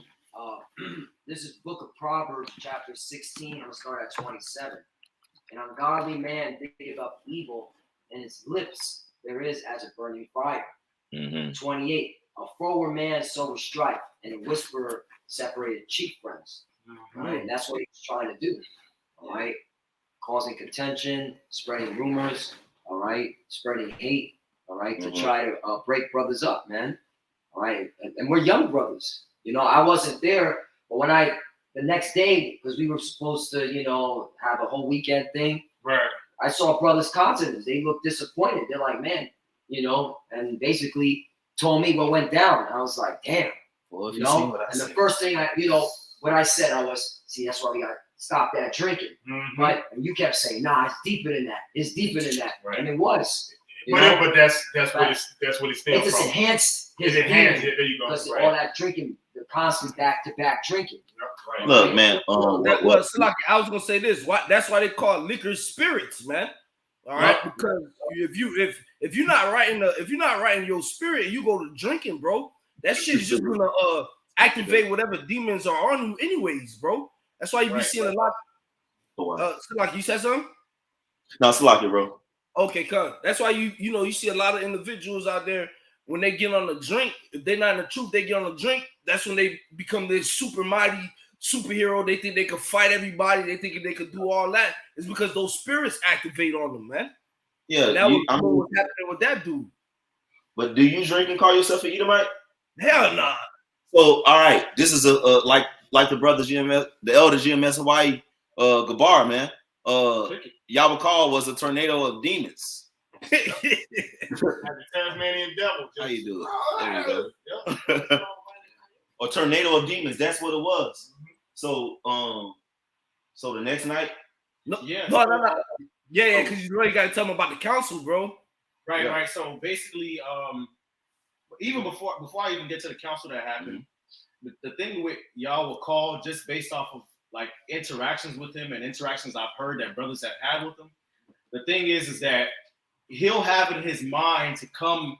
D: This is Book of Proverbs, chapter 16. I'm gonna start at 27. An ungodly man thinketh up evil, and his lips there is as a burning fire. 28. A forward man soweth strife, and a whisperer separated chief friends. Right? And that's what he's trying to do. All right, causing contention, spreading rumors. All right, spreading hate. All right, to try to break brothers up, man. All right, and we're young brothers. You know, I wasn't there, but when the next day, because we were supposed to, you know, have a whole weekend thing.
B: Right.
D: I saw brothers' countenance. They looked disappointed. They're like, man, you know, and basically told me what went down. And I was like, damn.
C: Well,
D: you know, and the first thing what I said, I was, see, that's why we got to stop that drinking. But and you kept saying, nah, it's deeper than that. It's deeper than that.
B: Right.
D: And it was.
B: But that's what it's
D: It just enhanced his
B: enhanced it. There you go.
D: because
B: Right.
D: all that drinking, the constant back-to-back drinking.
B: Right.
C: Look, man.
F: I was gonna say this. That's why they call liquor spirits, man. All right, because if you're not right in your spirit, and you go to drinking, bro. That shit is just gonna activate whatever demons are on you, anyways, bro. That's why you be seeing a lot. Like you said something.
C: No, it's like it, bro.
F: Okay, come. That's why you see a lot of individuals out there when they get on the drink. If they're not in the truth, they get on the drink. That's when they become this super mighty superhero. They think they can fight everybody. They think they could do all that. It's because those spirits activate on them, man.
C: Yeah,
F: and that was what's happening with that dude.
C: But do you drink and call yourself an Edomite?
F: Hell nah.
C: So, all right, this is like the brothers GMS, the elder GMS Hawaii, Gabar, man. Yawakal was a tornado of demons.
B: The Tasmanian devil.
C: How you do it? There you go. A tornado of demons. That's what it was. So the next night.
F: No. Yeah, because you really got to tell them about the council, bro.
A: Right. So basically, even before I even get to the council that happened, the thing with Yawakal, just based off of like interactions with him and interactions I've heard that brothers have had with him, the thing is that he'll have it in his mind to come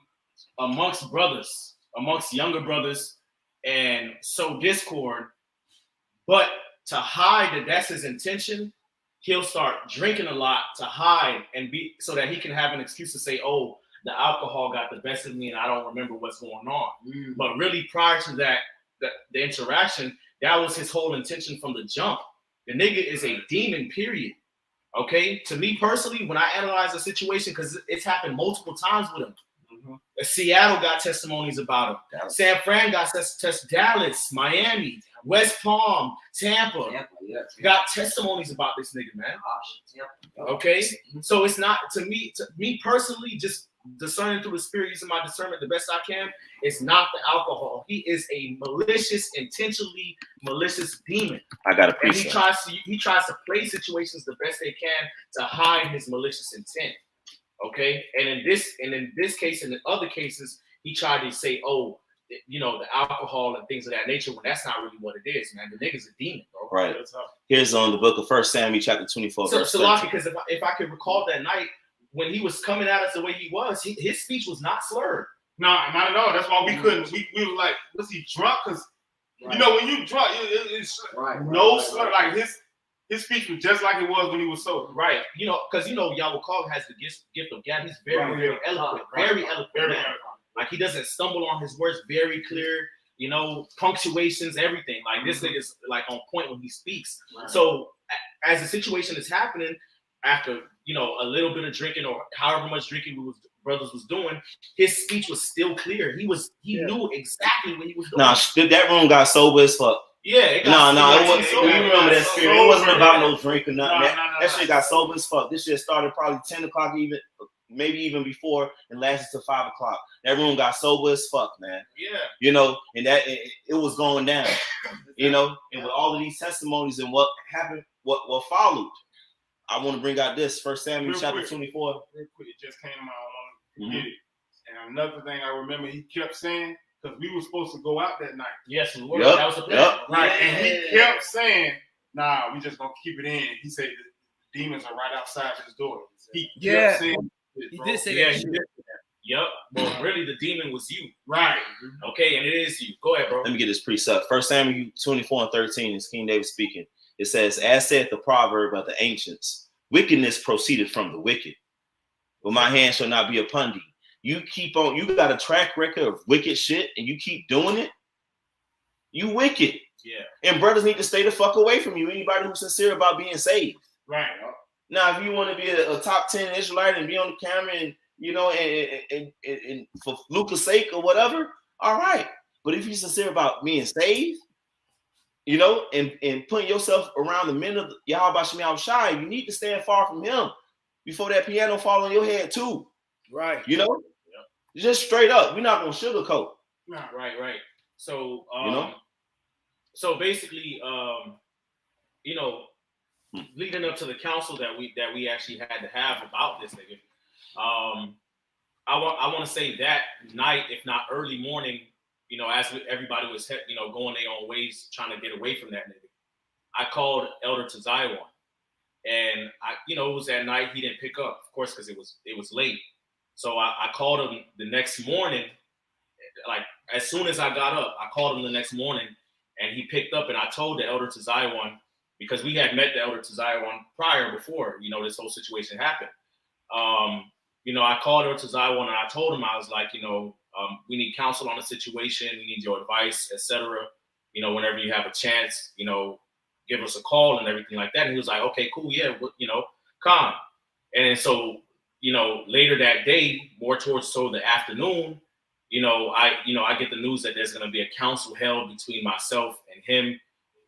A: amongst brothers, amongst younger brothers, and sow discord. But to hide that that's his intention, he'll start drinking a lot to hide and be so that he can have an excuse to say, oh, the alcohol got the best of me and I don't remember what's going on. But really prior to that, the interaction, that was his whole intention from the jump. The nigga is a demon, period. Okay, to me personally, when I analyze the situation, because it's happened multiple times with him. Seattle got testimonies about him.
C: Dallas.
A: San Fran got Dallas, Miami, West Palm, Tampa got testimonies about this nigga, man. Okay, so it's not to me personally, just discerning through the spirit, using my discernment the best I can. It's not the alcohol. He is a intentionally malicious demon.
C: I got a
A: And he
C: precept.
A: tries to play situations the best they can to hide his malicious intent. Okay, and in this case, and in other cases, he tried to say, oh, you know, the alcohol and things of that nature, when that's not really what it is, man. The nigga's a demon, bro.
C: Right. Here's on the book of 1 Samuel chapter 24, verse 13.
A: Because if I could recall that night when he was coming at us the way he was, his speech was not slurred.
B: No, not at all. That's why we couldn't. We were like, was he drunk? Because you know when you drunk, it's no slur. Like his speech was just like it was when he was sober.
A: Right. You know, because you know Yawakal has the gift of gab. He's very eloquent, very eloquent. Like he doesn't stumble on his words, very clear. You know, punctuations, everything. Like this nigga's like on point when he speaks. Right. So as the situation is happening, after you know a little bit of drinking or however much drinking brothers was doing, his speech was still clear. He knew exactly what he was doing.
C: Nah, that room got sober as fuck.
A: Yeah,
C: it wasn't. You remember that spirit? It wasn't about no drink or nothing. That shit got sober as fuck. This shit started probably 10 o'clock, even maybe even before, and lasted till 5 o'clock. That room got sober as fuck, man.
A: Yeah.
C: You know, and that it was going down. You know, and with all of these testimonies and what happened, what followed, I want to bring out this 1 Samuel chapter 24.
B: Real quick, it just came to my own. Forget it. And another thing I remember, he kept saying, because we were supposed to go out that night.
A: Yes, we were. Yep. That was the plan.
B: Right. And he kept saying, nah, we just gonna keep it in. He said the demons are right outside his door. He kept saying
F: he did say
A: that.
F: He did.
A: Yep. Well, really, the demon was you.
B: Right.
A: Okay, and it is you. Go ahead, bro.
C: Let me get this precept. 1 Samuel 24 and 13 is King David speaking. It says, as saith the proverb of the ancients, wickedness proceeded from the wicked, but my hand shall not be upon thee. You got a track record of wicked shit and you keep doing it, you wicked.
A: Yeah.
C: And brothers need to stay the fuck away from you. Anybody who's sincere about being saved.
B: Right.
C: Now, if you want to be a top 10 Israelite and be on the camera and, you know, and for Lucas' sake or whatever, all right. But if you're sincere about being saved, you know, and putting yourself around the men of Yahweh Shem Shai, you need to stand far from him before that piano fall on your head too.
F: Right.
C: You know? Yeah. Just straight up. We're not gonna sugarcoat.
A: Right. So
C: you know?
A: So basically, you know, leading up to the council that we actually had to have about this nigga, I want to say that night, if not early morning, you know, as everybody was, you know, going their own ways, trying to get away from that nigga, I called Elder Tazaiwan, and you know, it was that night. He didn't pick up, of course, because it was late. So I called him the next morning, like as soon as I got up, I called him the next morning, and he picked up, and I told the Elder Tazaiwan, because we had met the Elder Tazaiwan prior before, you know, this whole situation happened. You know, I called Elder Tazaiwan, and I told him, I was like, you know, we need counsel on the situation. We need your advice, etc. You know, whenever you have a chance, you know, give us a call and everything like that. And he was like, okay, cool, yeah, you know, come. And so, you know, later that day, more towards the afternoon, you know, I get the news that there's going to be a council held between myself and him,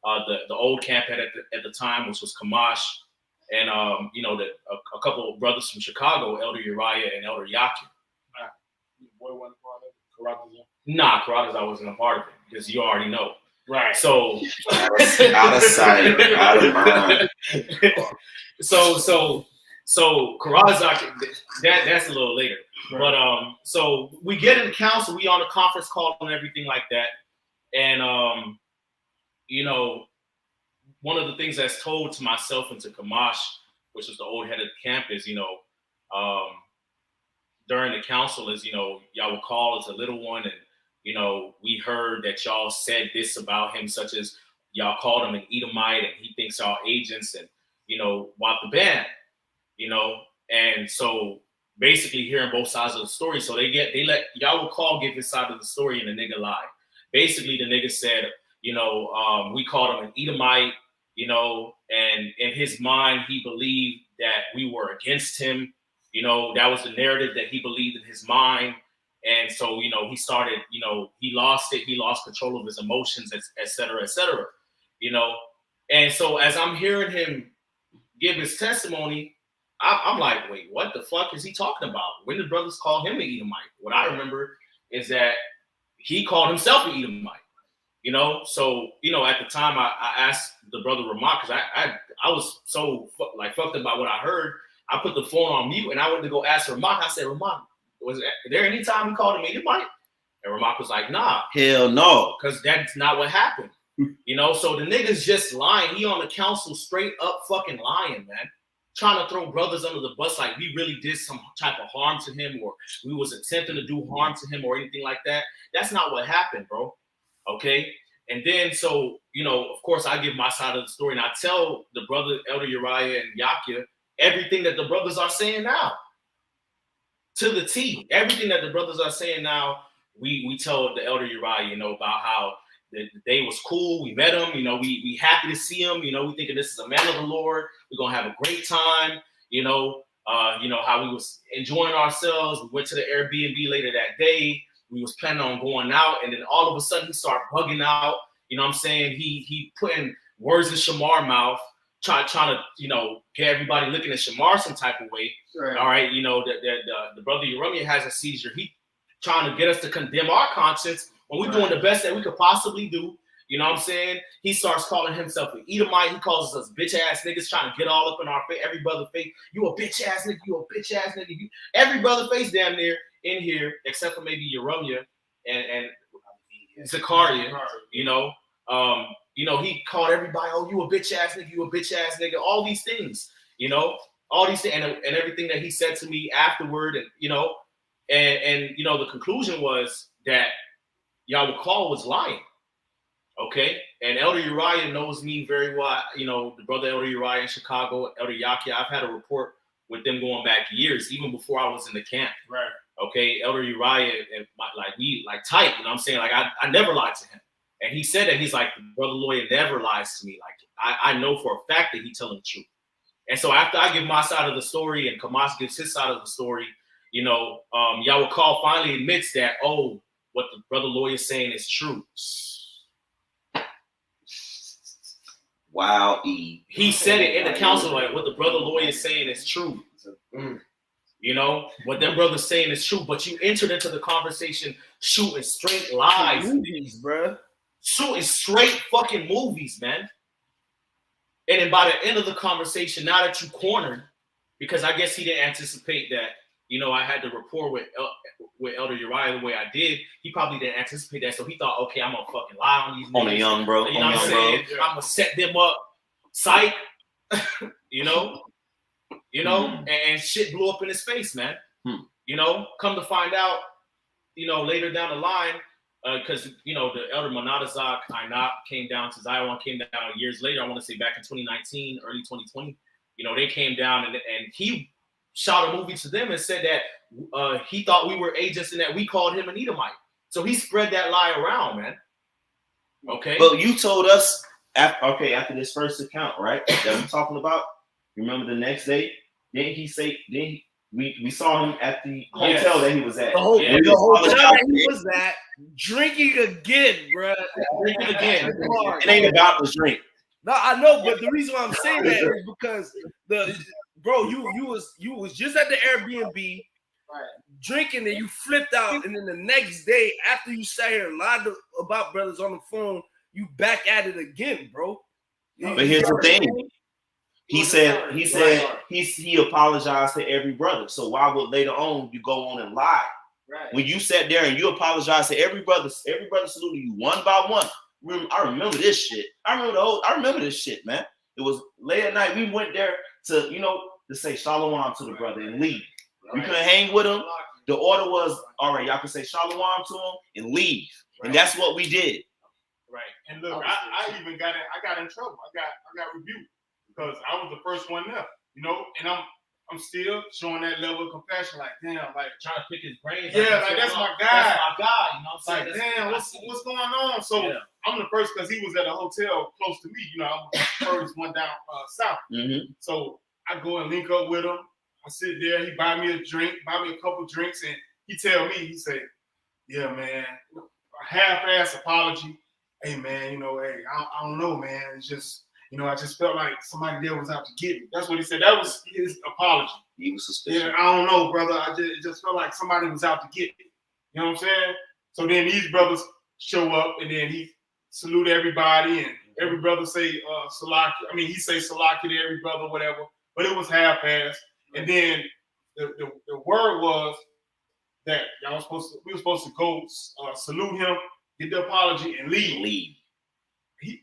A: the old camp at the time, which was Kamash, and you know, a couple of brothers from Chicago, Elder Uriah and Elder Yawakal.
B: Boy wasn't part of it.
A: Nah, Carruthers, I wasn't a part of it because you already know.
B: Right.
A: So
C: out of sight, out of mind.
A: So Carruthers, that's a little later. Right. But so we get in the council, we on a conference call and everything like that, and you know, one of the things that's told to myself and to Kamash, which was the old head of the camp, is, you know, during the council is, you know, Yawakal is a little one, and, you know, we heard that y'all said this about him, such as y'all called him an Edomite, and he thinks y'all agents, and, you know, what the band, you know, and so basically hearing both sides of the story. So they let Yawakal give his side of the story, and the nigga lied. Basically, the nigga said, you know, we called him an Edomite, you know, and in his mind, he believed that we were against him. You know, that was the narrative that he believed in his mind. And so, you know, he started, you know, he lost it. He lost control of his emotions, et cetera, you know. And so as I'm hearing him give his testimony, I'm like, wait, what the fuck is he talking about? When did brothers call him an Edomite? What I remember is that he called himself an Edomite, you know? So, you know, at the time I asked the brother Ramak, because I was so fucked up by what I heard. I put the phone on mute and I went to go ask Ramak. I said, Ramak, was there any time he called him Edomite? And Ramak was like, nah.
C: Hell no.
A: Because that's not what happened. You know, so the nigga's just lying. He on the council straight up fucking lying, man. Trying to throw brothers under the bus like we really did some type of harm to him or we was attempting to do harm to him or anything like that. That's not what happened, bro. Okay? And then, so, you know, of course, I give my side of the story and I tell the brother, Elder Uriah and Yakia, everything that the brothers are saying now. To the T. Everything that the brothers are saying now, we tell the Elder Uriah, you know, about how the day was cool. We met him, you know, we happy to see him, you know, we thinking this is a man of the Lord. We're gonna have a great time, you know, how we was enjoying ourselves. We went to the Airbnb later that day. We was planning on going out, and then all of a sudden he started bugging out. You know what I'm saying? He putting words in Shamar's mouth, trying to, you know, get everybody looking at Shamar some type of way. Right. All right, you know, the brother Yeremia has a seizure. He trying to get us to condemn our conscience when we're doing the best that we could possibly do. You know what I'm saying? He starts calling himself an Edomite. He calls us bitch ass niggas, trying to get all up in our face. Every brother face, you a bitch ass nigga, you a bitch ass nigga. Every brother face damn near in here, except for maybe Yeremia and Zakaria, you know. You know, he called everybody, oh, you a bitch ass nigga, you a bitch ass nigga, all these things, you know, all these things, and everything that he said to me afterward, and you know, and you know, the conclusion was that Yawakal was lying. Okay, and Elder Uriah knows me very well. You know, the brother Elder Uriah in Chicago, Elder Yakia, I've had a rapport with them going back years, even before I was in the camp. Right. Okay, Elder Uriah and we tight. You know what I'm saying? Like I never lied to him. And he said that he's like, brother lawyer never lies to me. Like I know for a fact that he's telling the truth. And so after I give my side of the story and Kamas gives his side of the story, you know, Yawakal finally admits that, oh, what the brother lawyer is saying is true.
C: Wow,
A: he said it in the council, like what the brother lawyer is saying is true. You know, what them brothers saying is true, but you entered into the conversation shooting straight lies.
F: Movies, bro.
A: Shooting straight fucking movies, man. And then by the end of the conversation, now that you cornered, because I guess he didn't anticipate that, you know, I had the rapport with Elder Uriah the way I did. He probably didn't anticipate that, so he thought, okay, I'm gonna fucking lie on these niggas.
C: On a young bro.
A: You know what I'm saying? I'm gonna set them up, psych. You know, and shit blew up in his face, man. You know, come to find out, you know, later down the line. Because, you know, the Elder Monadazak Ainat came down to Zion, came down years later, I want to say back in 2019, early 2020. You know, they came down and he shot a movie to them and said that he thought we were agents and that we called him an Edomite. So he spread that lie around, man. Okay.
C: But you told us, after this first account, right, that we're talking about, remember the next day, we saw him at the hotel that he was at.
F: The hotel that he was at, drinking again, bro.
A: Drinking again.
C: It ain't about the drink.
F: No, I know, but the reason why I'm saying that is because you was just at the Airbnb, drinking, and you flipped out, and then the next day after you sat here and lied about brothers on the phone, you back at it again, bro.
C: But here's the thing. He said he apologized to every brother. So why would later on you go on and lie? Right. When you sat there and you apologized to every brother saluted you one by one. I remember this shit. I remember this shit, man. It was late at night. We went there to, you know, to say shalom to the brother and leave. Right. We couldn't hang with him. The order was, all right, y'all can say shalom to him and leave. Right. And that's what we did.
B: Right. And look, I even got in trouble. I got rebuked. Because I was the first one there, you know, and I'm still showing that level of compassion, like damn, like
A: trying to pick his brains.
B: Yeah, like that's my guy.
A: That's my guy, you know what I'm saying?
B: Like, damn, what's going on? So I'm the first because he was at a hotel close to me. You know, I'm the first one down south. So I go and link up with him. I sit there. He buy me a drink, buy me a couple drinks, and he tell me, he say, "Yeah, man, a half-ass apology. Hey, man, you know, hey, I don't know, man. It's just, you know, I just felt like somebody there was out to get me." That's what he said. That was his apology.
C: He was suspicious.
B: Yeah, I don't know, brother. It just felt like somebody was out to get me. You know what I'm saying? So then these brothers show up, and then he salute everybody, and every brother say salaki. I mean, he say salaki to every brother, whatever. But it was half-assed. And then the word was that we were supposed to go salute him, get the apology, and leave.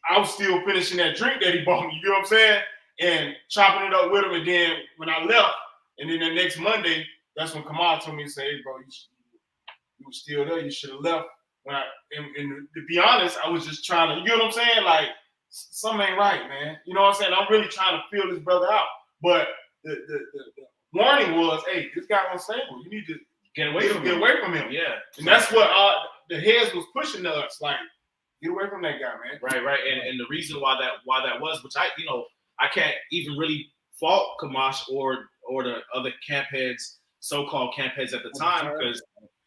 B: I was still finishing that drink that he bought me. You know what I'm saying? And chopping it up with him. And then when I left, and then the next Monday, that's when Kamal told me to say, "Hey, bro, you were still there. You should have left." And to be honest, I was just trying to, you know what I'm saying? Like, something ain't right, man. You know what I'm saying? I'm really trying to feel this brother out. But the warning was, hey, this guy unstable. You need to get away from him.
A: Yeah.
B: And that's what the heads was pushing to us, like, get away from that guy, man.
A: Right. And the reason why that was, which I can't even really fault Kamash or the other camp heads, so-called camp heads at the time, because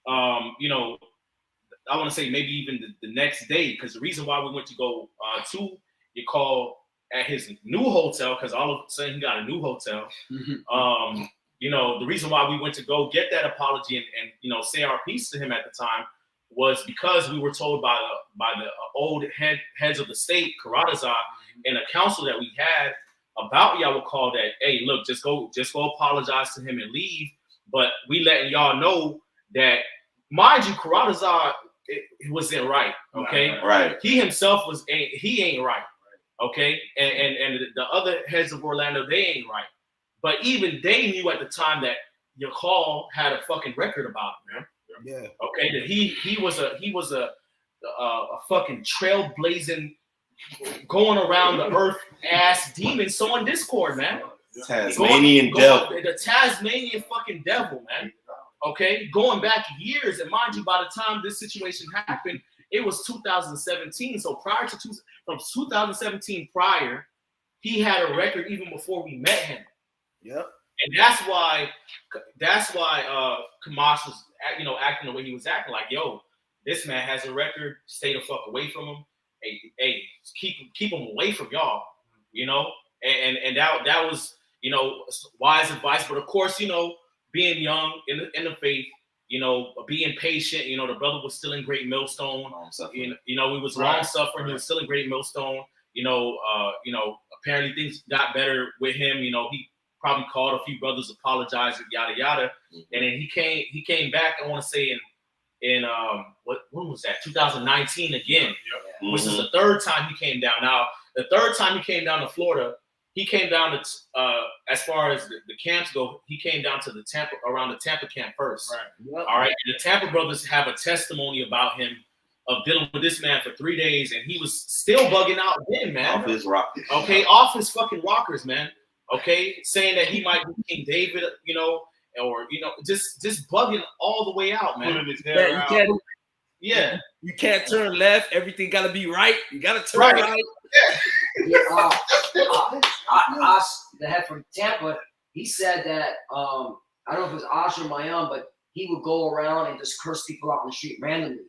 A: I want to say maybe even the next day, because the reason why we went to go to Yawakal at his new hotel, because all of a sudden he got a new hotel. The reason why we went to go get that apology and say our piece to him at the time was because we were told by the old heads of the state, Karadazar, and a council that we had about Yawakal that, hey, look, just go apologize to him and leave. But we letting y'all know that, mind you, Karadazar, it wasn't right. Okay,
C: right.
A: He himself he ain't right. Okay, and the other heads of Orlando, they ain't right. But even they knew at the time that Yawakal had a fucking record about him, man.
F: Yeah.
A: Okay, that he was a fucking trailblazing, going around the earth ass demon sowing discord, man.
C: Tasmanian devil.
A: The Tasmanian fucking devil, man. Okay, going back years, and mind you, by the time this situation happened, it was 2017. So from 2017 prior, he had a record even before we met him.
F: Yep.
A: And that's why Kamash was acting the way he was acting. Like, yo, this man has a record. Stay the fuck away from him. Hey, keep him away from y'all. And that was wise advice. But of course, being young in the faith, being patient. The brother was still in Great Millstone. We was long suffering. He was still in Great Millstone. Apparently things got better with him. He probably called a few brothers, apologized, yada yada, and then he came back. I want to say in when was that? 2019 again, which is the third time he came down. Now the third time he came down to Florida, he came down to as far as the camps go, he came down to around the Tampa camp first. Right. Yep. All right. And the Tampa brothers have a testimony about him of dealing with this man for 3 days, and he was still bugging out then, man.
C: Off his rockers.
A: Okay, off his fucking rockers, man. Okay, saying that he might be King David, or just bugging all the way out, man.
F: You can't turn left. Everything got to be right. You got to turn right.
D: The head from Tampa, he said that I don't know if it was Ash or Mayan, but he would go around and just curse people out on the street randomly.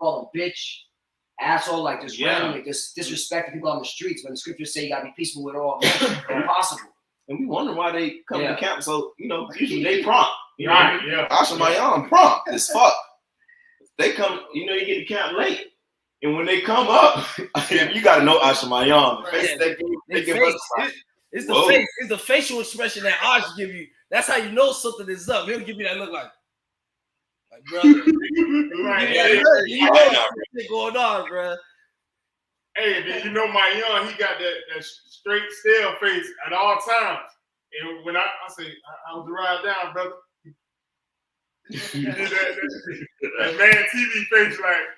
D: Call them bitch, asshole, like just randomly, just disrespecting people on the streets. When the scriptures say you gotta be peaceful with all men, impossible.
C: And we wonder why they come to camp. So usually they prompt.
B: Right. Yeah.
C: Asha Mayan prompt as fuck. They come. You get to camp late. And when they come up, you got to know Asha Mayan.
F: It's the face. It's the facial expression that Ash give you. That's how you know something is up. He'll give you that look like brother. You know what's going on, bro.
B: Hey, Mayan, he got that straight stale face at all times. And when I say I was to ride down, brother, that man TV face like.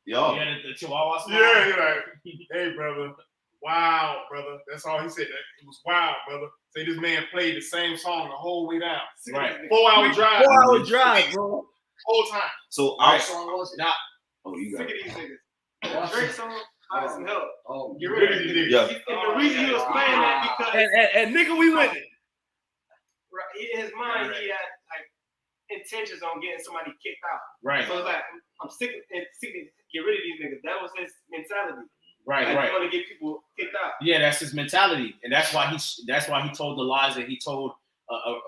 C: Yo.
A: Yeah, the Chihuahua smile.
B: Yeah, he's like, hey, brother. Wow, brother. That's all he said. It was wild, brother. Say this man played the same song the whole way down.
A: Right.
B: 4-hour drive.
F: 4-hour drive, bro.
B: Whole time.
C: So
D: what song was it?
C: Oh, you got it.
I: Drake song, I some help.
D: Oh,
I: Get rid of these niggas.
C: Yeah.
I: And the reason he was playing that because
F: And nigga, we winning.
I: in his mind he had like intentions on getting somebody kicked out.
A: Right.
I: So it's like I'm sick of get rid of these niggas. That was his mentality.
A: Right.
I: Like,
A: Right.
I: want to get people kicked out.
A: Yeah, that's his mentality, and that's why he told the lies that he told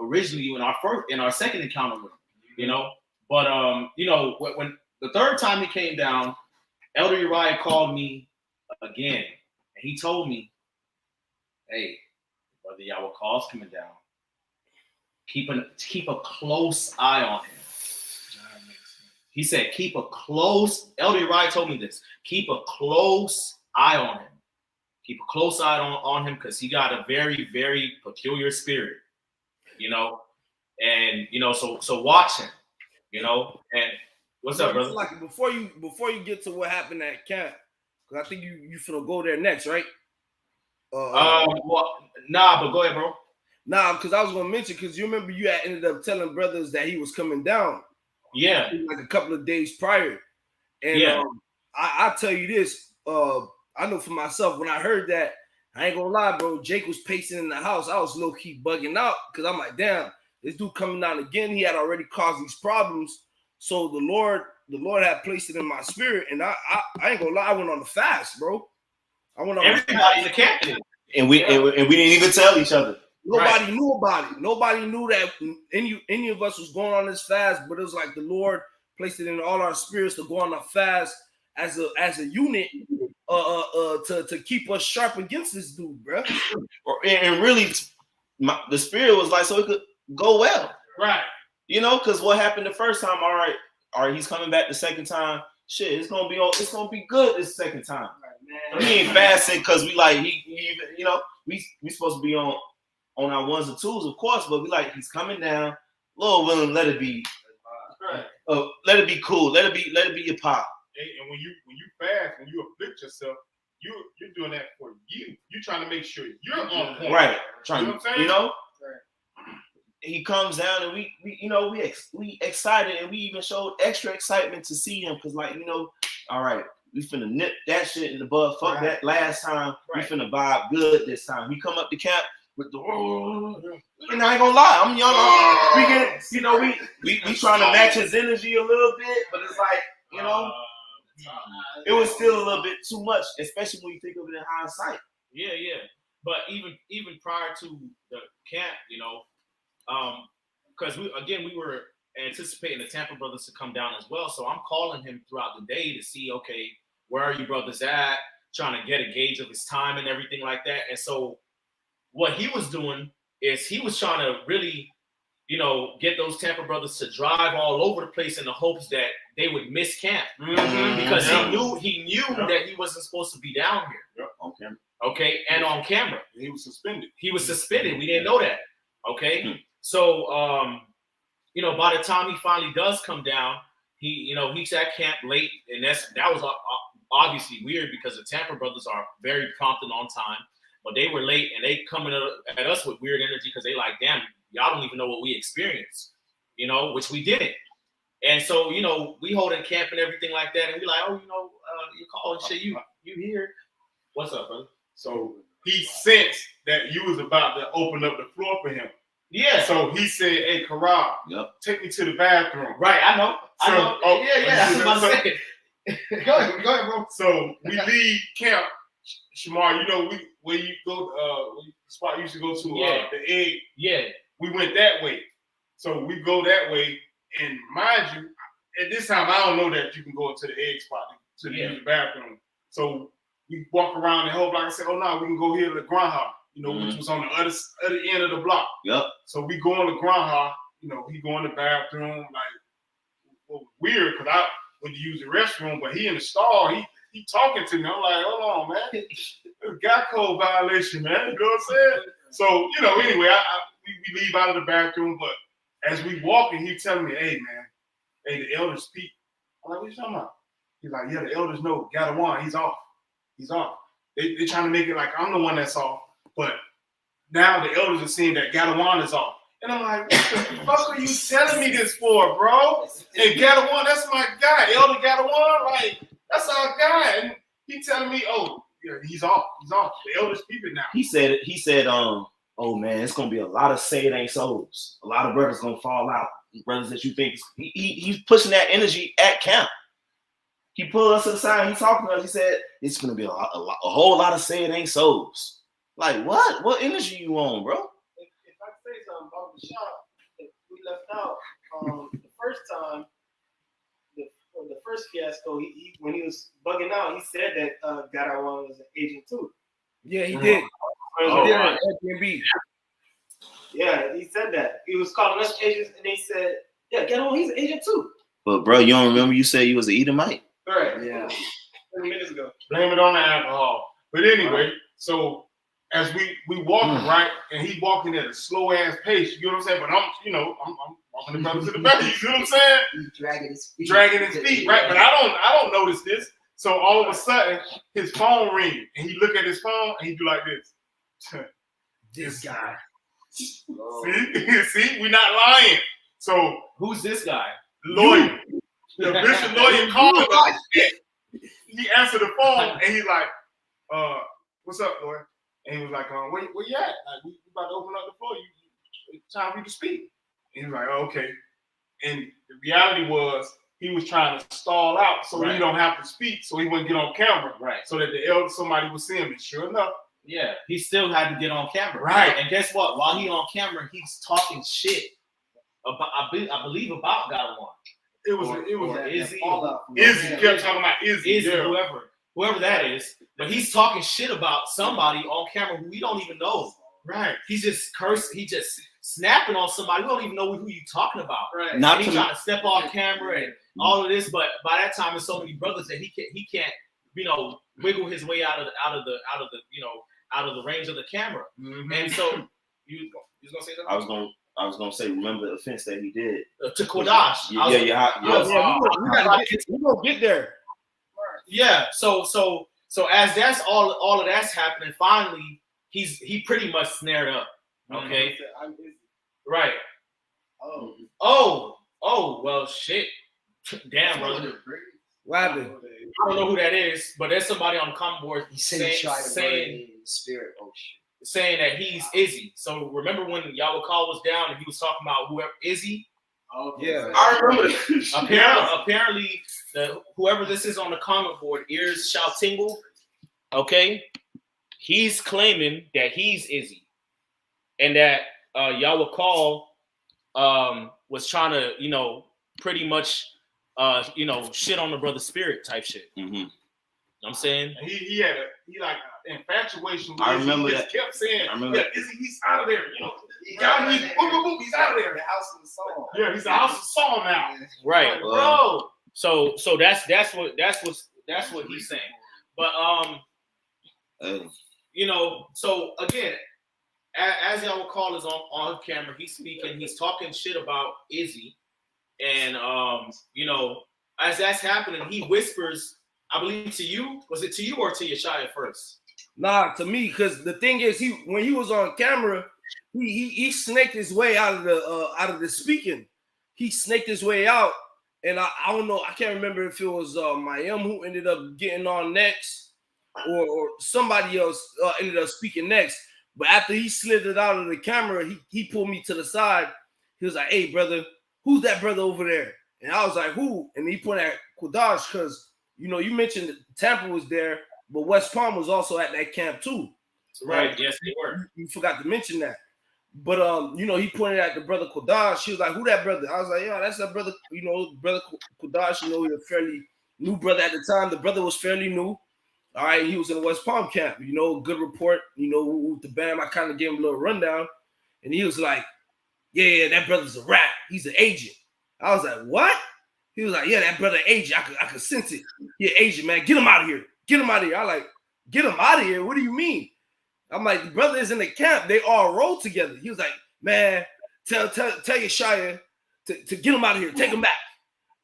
A: originally in our second encounter with him. You know, but you know, when the third time he came down, Elder Uriah called me again, and he told me, "Hey, brother Yawakal's coming down. Keep a close eye on him." He said, "Keep a close." Elder Uriah told me this. Keep a close eye on him. Keep a close eye on him because he got a very, very peculiar spirit, you know. And you know, so watch him, you know. And what's up, brother?
F: Like before you get to what happened at camp, because I think you finna go there next, right?
A: Well, nah, but go ahead, bro.
F: Nah, because I was gonna mention because you remember you had ended up telling brothers that he was coming down.
A: Yeah,
F: like a couple of days prior, and
A: yeah.
F: I tell you this, I know for myself when I heard that, I ain't gonna lie, bro. Jake was pacing in the house. I was low key bugging out because I'm like, damn, this dude coming down again. He had already caused these problems, so the Lord had placed it in my spirit, and I ain't gonna lie, I went on the fast, bro. I went on
A: everybody in the camp did.
C: And we didn't even tell each other.
F: Nobody knew about it. Nobody knew that any of us was going on this fast, but it was like the Lord placed it in all our spirits to go on a fast as a unit, to keep us sharp against this dude, bro.
C: And really, the spirit was like, so it could go well,
B: Right.
C: you know, because what happened the first time? All right, he's coming back the second time. Shit, it's gonna be good this second time.
I: Right,
C: We ain't fasting because we like he you know, we supposed to be on our ones and twos, of course, but we like he's coming down. Lord willing, let it be.
B: Right.
C: Let it be cool. Let it be your pop.
B: And when you fast, when you afflict yourself, you're doing that for you. You're trying to make sure you're on point.
C: Right.
B: You know what I'm saying?
C: You know? He comes down and we you know, we excited, and we even showed extra excitement to see him because, like, you know, all right, we finna nip that shit in the bud. Fuck that last time.
B: Right.
C: We finna vibe good this time. We come up to camp with the and I ain't gonna lie, I'm young. We get, you know, we trying to match his energy a little bit, but it's like, you know, it was still a little bit too much, especially when you think of it in hindsight.
A: Yeah. But even prior to the camp, you know, because we were anticipating the Tampa brothers to come down as well. So I'm calling him throughout the day to see, okay, where are you brothers at? Trying to get a gauge of his time and everything like that. And so what he was doing is he was trying to really, you know, get those Tampa brothers to drive all over the place in the hopes that they would miss camp. Because he knew that he wasn't supposed to be down here.
C: On camera.
A: Okay, and on camera.
B: He was suspended.
A: We didn't know that. Okay. So you know, by the time he finally does come down, he's at camp late, and that was obviously weird because the Tampa brothers are very prompt and on time, but they were late and they coming at us with weird energy because they like, damn, y'all don't even know what we experienced, you know, which we didn't. And so, you know, we holding camp and everything like that, and we like, oh, you know, you calling shit, you here? What's up, brother?
B: So he sensed that you was about to open up the floor for him.
A: Yeah.
B: So he said, "Hey, Karal, take me to the bathroom."
A: Right, I know. Yeah. I was about to say it. Go ahead, bro.
B: So we leave camp, Shamar. You know, where you go, the spot you used to go to, the egg.
A: Yeah.
B: We went that way. So we go that way, and mind you, at this time I don't know that you can go into the egg spot to use the bathroom. So we walk around the whole block and say, "Oh no, we can go here to the Granja." You know, which was on the other end of the block.
C: Yep.
B: So we go on the Granja, you know, he go in the bathroom, like, weird, because I went to use the restroom, but he in the stall, he talking to me. I'm like, hold on, man. It's got code violation, man. You know what I'm saying? So, you know, anyway, we leave out of the bathroom, but as we walking, he telling me, hey, the elders speak. I'm like, what you talking about? He's like, yeah, the elders know Gadawan, he's off. They trying to make it like I'm the one that's off. But now the elders are seeing that Gadawan is off. And I'm like, what the fuck are you telling me this for, bro? And Gadawan, that's my guy. Elder Gadawan, like, That's our guy. And he telling me, oh, yeah, he's off. The elders speaking now.
C: He said, oh man, it's gonna be a lot of say it ain't souls. A lot of brothers gonna fall out. Brothers that you think he's pushing that energy at camp. He pulled us to the side. He talking to us. He said it's gonna be a whole lot of say it ain't souls. Like what? What energy you on, bro?
I: If I say something about the shop, we left out the first time, the first fiasco. He when he was bugging out, he said that Gadawan was an agent too.
F: Yeah, he did.
B: Oh,
F: He did
B: right.
F: on Airbnb.
I: Yeah, he said that. He was calling us agents, and they said, "Yeah, Gadawan, he's an agent too."
C: But bro, you don't remember you said you was an Edomite?
I: Right.
D: Yeah.
I: 30 minutes ago.
B: Blame it on the alcohol. But anyway, so as we walking, right, and he walking at a slow ass pace, you know what I'm saying? But I'm walking the brothers to the back, you know what I'm saying?
D: He's dragging his feet.
B: Right? But I don't notice this. So all of a sudden, his phone ring, and he look at his phone, and he do like this.
F: This guy.
B: See, we're not lying. So
A: Who's this guy?
B: lawyer, the bishop lawyer called him. He answered the phone, and he's like, what's up, lawyer? And he was like, where you at? Like, we about to open up the floor. It's time for you to speak. And he was like, oh, okay. And the reality was he was trying to stall out so he don't have to speak, so he wouldn't get on camera.
A: Right.
B: So that the elder somebody would see him. And sure enough,
A: Yeah, he still had to get on camera.
B: Right.
A: And guess what? While he on camera, he's talking shit about I believe about Gadawan.
B: it was
A: Izzy.
B: Izzy kept talking about Izzy.
A: Izzy,
B: Yeah.
A: whoever that is. But he's talking shit about somebody on camera who we don't even know.
B: Right.
A: He's just cursing. He just snapping on somebody. We don't even know who you talking about.
I: Right.
C: Not
A: He's
C: to
A: trying to step off camera and all of this, but by that time, there's so many brothers that he can't wiggle his way out of the range of the camera.
B: Mm-hmm.
A: And so you was gonna say something?
C: I was gonna say, remember the offense that he did.
A: To Kodash.
F: We're gonna get there.
A: Yeah. So as that's all of that's happening, finally he pretty much snared up. Okay. Right. Oh, well, shit. Damn, brother.
F: What happened?
A: I don't know who that is, but there's somebody on the comment board
D: He said he tried to murder
A: saying
D: me in the spirit. Oh shit.
A: saying that he's Izzy. So remember when Yawakal was down and he was talking about whoever Izzy?
F: Yeah.
B: I remember that.
A: Apparently, whoever this is on the comment board, ears shall tingle. Okay, he's claiming that he's Izzy, and that Yawakal was trying to, pretty much, shit on the brother spirit type shit.
C: Mm-hmm.
A: I'm saying
B: He had an infatuation with
C: I
B: Izzy.
C: remember
B: He
C: that.
B: just kept saying,
C: I remember that.
B: Izzy, he's out of there. He's out of there.
I: The house of the song.
B: Yeah, he's the house of song now.
A: right,
B: Like, bro.
A: So that's what he's saying. But so again, as Yawakal is on camera, he's speaking, he's talking shit about Izzy, and as that's happening, he whispers, I believe to you. Was it to you or to Yeshaya first?
F: Nah, to me, because the thing is, when he was on camera, he snaked his way out of the speaking. He snaked his way out, and I don't know. I can't remember if it was Mayim who ended up getting on next, or somebody else ended up speaking next. But after he slid it out of the camera, he pulled me to the side. He was like, "Hey, brother, who's that brother over there?" And I was like, "Who?" And he pointed at Kodash because you mentioned that Tampa was there, but West Palm was also at that camp too.
A: Right. Yes, they were.
F: You forgot to mention that. But he pointed at the brother Kodash. She was like, "Who that brother?" I was like, "Yeah, that's that brother. Brother Kodash. He's a fairly new brother at the time. The brother was fairly new. All right, he was in the West Palm camp. Good report. With the BAM, I kind of gave him a little rundown, and he was like, "Yeah, that brother's a rat. He's an agent." I was like, "What?" He was like, "Yeah, that brother agent. I could sense it. Yeah, agent, man. Get him out of here. Get him out of here." I like, "Get him out of here? What do you mean?" I'm like, "The brother is in the camp. They all roll together." He was like, "Man, tell Yeshaya to get him out of here. Take him back.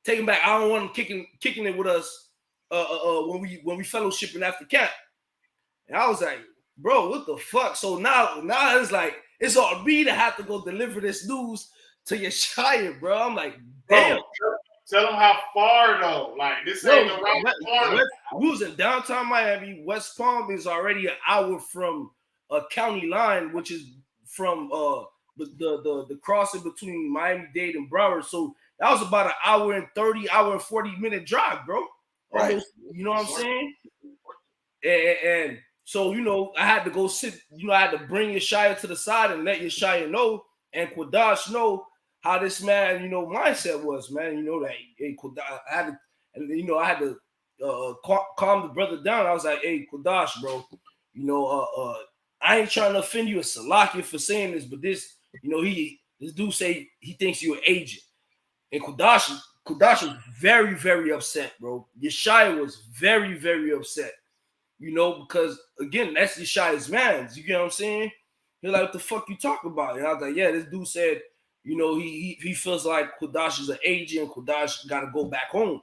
F: Take him back. I don't want him kicking it with us when we fellowshipping after camp." And I was like, "Bro, what the fuck?" So now it's like it's on me to have to go deliver this news to Yeshaya, bro. I'm like, damn.
B: Tell them how far though. Like this ain't
F: No,
B: around the corner.
F: we was in downtown Miami. West Palm is already an hour from a county line, which is from the crossing between Miami-Dade and Broward. So that was about an hour and 30, hour and 40-minute drive, bro.
C: Right.
F: Almost, you know what I'm saying? And so, you know, I had to go sit, you know, I had to bring Yeshaya to the side and let Yeshaya know and Quadash know how this man, you know, mindset was, man. You know, that hey, Quadash, I had to, and you know, I had to calm the brother down. I was like, hey, Quadash, bro, you know, I ain't trying to offend you, as Salakia for saying this, but this, you know, this dude say he thinks you're an agent. And Quadash was very, very upset, bro. Yeshaya was very, very upset. You know, because again, that's Yeshaya's man's. You get what I'm saying? He's like, what the fuck you talking about? And I was like, yeah, this dude said, you know, he feels like Quadash is an agent, Quadash got to go back home.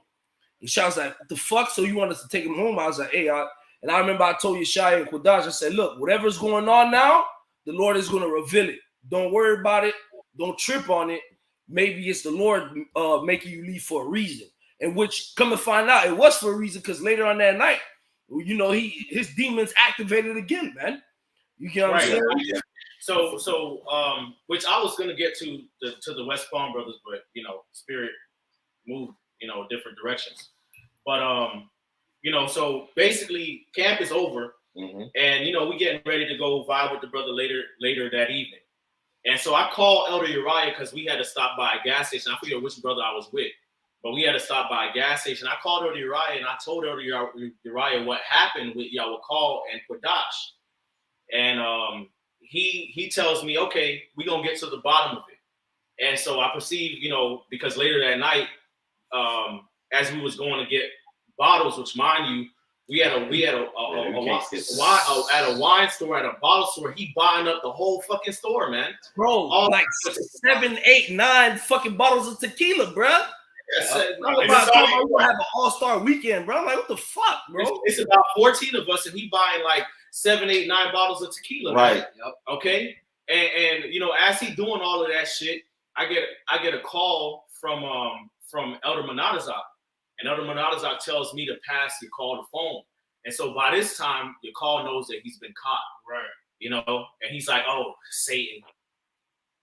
F: Yeshaya was like, what the fuck? So you want us to take him home? I was like, hey, and I remember I told Yeshaya and Quadash, I said, look, whatever's going on now, the Lord is going to reveal it. Don't worry about it. Don't trip on it. Maybe it's the Lord making you leave for a reason. And which, come to find out, it was for a reason, because later on that night, you know, his demons activated again, man. You get what I'm saying?
A: Yeah. So, which I was gonna get to the West Palm brothers, but you know, Spirit moved, you know, different directions. But you know, so basically, camp is over, and you know, we getting ready to go vibe with the brother later that evening. And so I called Elder Uriah because we had to stop by a gas station. I forget which brother I was with, but we had to stop by a gas station. I called Elder Uriah and I told Elder Uriah what happened with Yawakal and Quadash. And he tells me, okay, we're going to get to the bottom of it. And so I perceived, you know, because later that night, as we was going to get bottles, which mind you, we had a wine store, at a bottle store. He buying up the whole fucking store, man.
F: Bro, like 7, 8, 9 fucking bottles of tequila, bro. We're gonna have an all-star weekend, bro. I'm like, what the fuck, bro?
A: It's about 14 of us, and he buying like 7, 8, 9 bottles of tequila,
C: right?
A: Yep. Okay, and you know, as he doing all of that shit, I get a call from Elder Monadazak. And Elder Monadazak tells me to pass Yawakal the phone. And so by this time, Yawakal knows that he's been caught.
B: Right.
A: You know, and he's like, oh, Satan.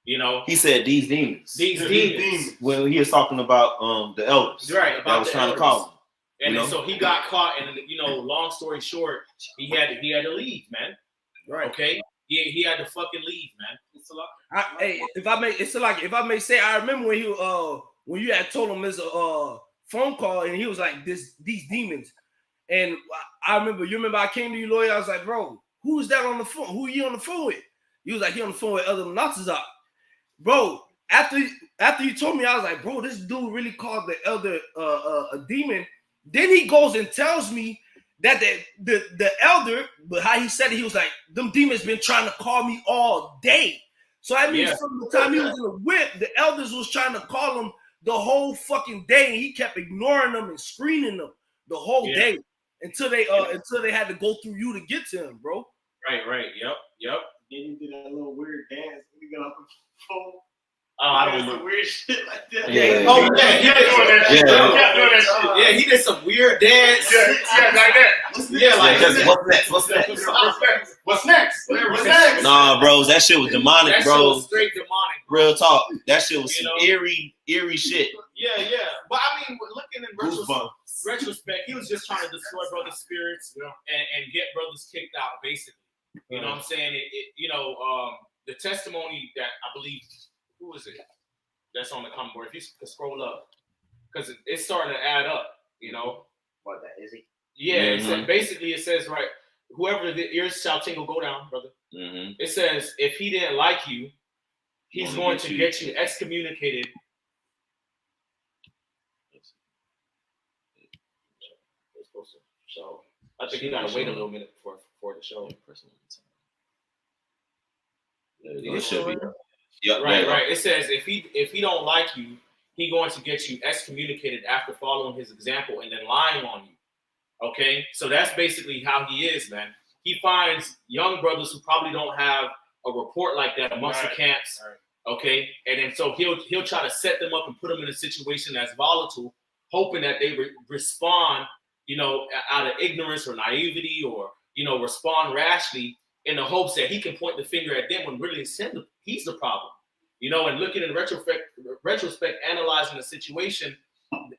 A: You know.
C: He said these demons.
A: These demons.
C: When he was talking about the elders.
A: Right. About
C: that was trying to call him.
A: And then so he got caught, and you know, long story short, he had to leave, man.
F: Right.
A: Okay. He had to fucking leave, man. It's a lot.
F: Hey, if I may say, I remember when you had told him this phone call, and he was like, these demons. And I remember I came to you, lawyer. I was like, bro, who is that on the phone? Who are you on the phone with? He was like, he on the phone with Elder Monadazak. Bro, after you told me, I was like, bro, this dude really called the elder a demon. Then he goes and tells me that the elder, but how he said it, he was like, them demons been trying to call me all day. So I mean, from the time he was in the whip, the elders was trying to call him the whole fucking day, and he kept ignoring them and screening them the whole day until they had to go through you to get to him, bro.
A: Right. Yep.
I: Then you did that little weird dance. You got off the phone.
A: I don't know.
I: Some weird shit like that.
C: Yeah.
A: Oh yeah, he did some weird dance.
B: Yeah, like that.
C: What's next?
B: What's next?
C: Nah, bro, that shit was demonic,
A: That
C: bro.
A: shit was straight demonic.
C: Real talk. That shit was some
A: You
C: eerie shit.
A: Yeah. But I mean, looking in retrospect, he was just trying to destroy brothers' spirits and get brothers kicked out, basically. You know what I'm saying? The testimony that I believe, who is it that's on the comment board? If you could scroll up, because it's starting to add up, you know.
D: What, that is he?
A: Yeah, basically it says, right, whoever the ears shall tingle, go down, brother.
C: Mm-hmm.
A: It says, if he didn't like you, he's going to get you excommunicated. It's supposed to show. I think you gotta wait a little minute for it to show.
C: It should be.
A: Yep, right. It says if he don't like you, he going to get you excommunicated after following his example and then lying on you. Okay, so that's basically how he is, man. He finds young brothers who probably don't have a report like that amongst the camps. Okay, and then so he'll try to set them up and put them in a situation that's volatile, hoping that they respond, out of ignorance or naivety, or respond rashly in the hopes that he can point the finger at them when really it's him. He's the problem, And looking in retrospect, analyzing the situation,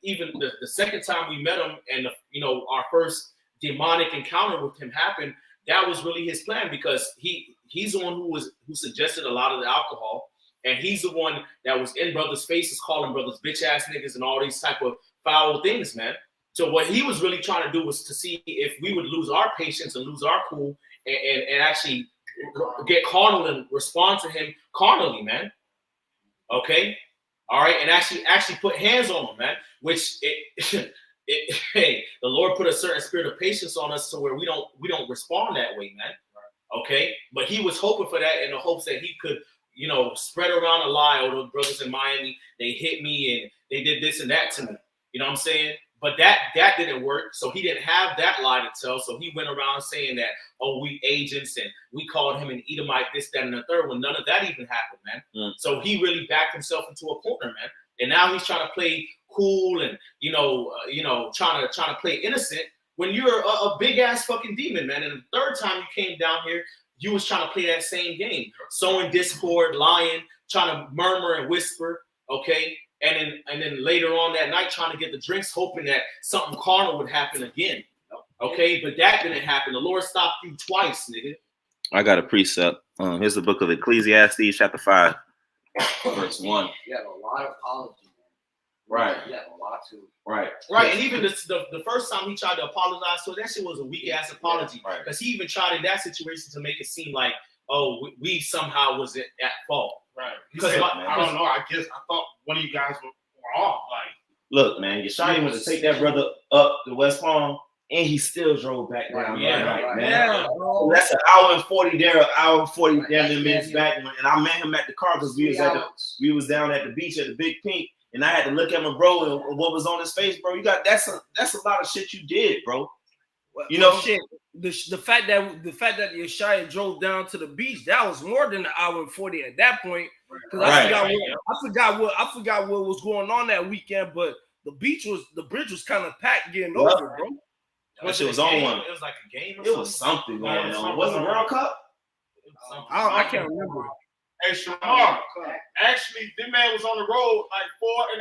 A: even the second time we met him, and our first demonic encounter with him happened. That was really his plan, because he's the one who suggested a lot of the alcohol. And he's the one that was in brothers' faces, calling brothers bitch ass niggas and all these type of foul things, man. So what he was really trying to do was to see if we would lose our patience and lose our cool and actually get carnal and respond to him carnally, man. Okay, all right, and actually put hands on him, man. Which hey, the Lord put a certain spirit of patience on us to where we don't respond that way, man. Okay, but he was hoping for that in the hopes that he could, spread around a lie. Oh, those brothers in Miami, they hit me and they did this and that to me. You know what I'm saying? But that didn't work. So he didn't have that lie to tell. So he went around saying that, oh, we agents and we called him an Edomite, this, that, and the third. When none of that even happened, man. So he really backed himself into a corner, man. And now he's trying to play cool and trying to play innocent when you're a big ass fucking demon, man. And the third time you came down here, you was trying to play that same game, sowing discord, lying, trying to murmur and whisper, okay? And then later on that night, trying to get the drinks, hoping that something carnal would happen again, okay? But that didn't happen. The Lord stopped you twice, nigga.
C: I got a precept. Here's the book of Ecclesiastes, chapter 5, verse 1.
D: You have a lot of apology, man.
C: Right.
D: You have a lot to.
C: Right.
A: And even the first time he tried to apologize, so that shit was a weak ass apology.
C: Right.
A: Because he even tried in that situation to make it seem like, oh, we somehow was at fault.
B: Right.
A: Because
B: I don't know. I thought one of you guys were off. Like,
C: look, man, Yeshua was to take that brother up to West Palm, and he still drove back down.
A: Right,
C: man.
F: Yeah, bro.
C: That's an hour and 40 there, an hour and 40 down the minutes back. And I met him at the car because we was down at the beach at the Big Pink, and I had to look at my bro and what was on his face, bro. That's a lot of shit you did, bro.
F: Shit. The fact that Yeshua drove down to the beach, that was more than an hour and 40 at that point. Because I forgot what was going on that weekend, but the bridge was kind of packed getting over, bro.
C: That shit was on one.
A: It was like a game.
C: It was something going on. Was it World Cup?
F: I can't remember.
B: hey, Shamar, actually, this man was on the road like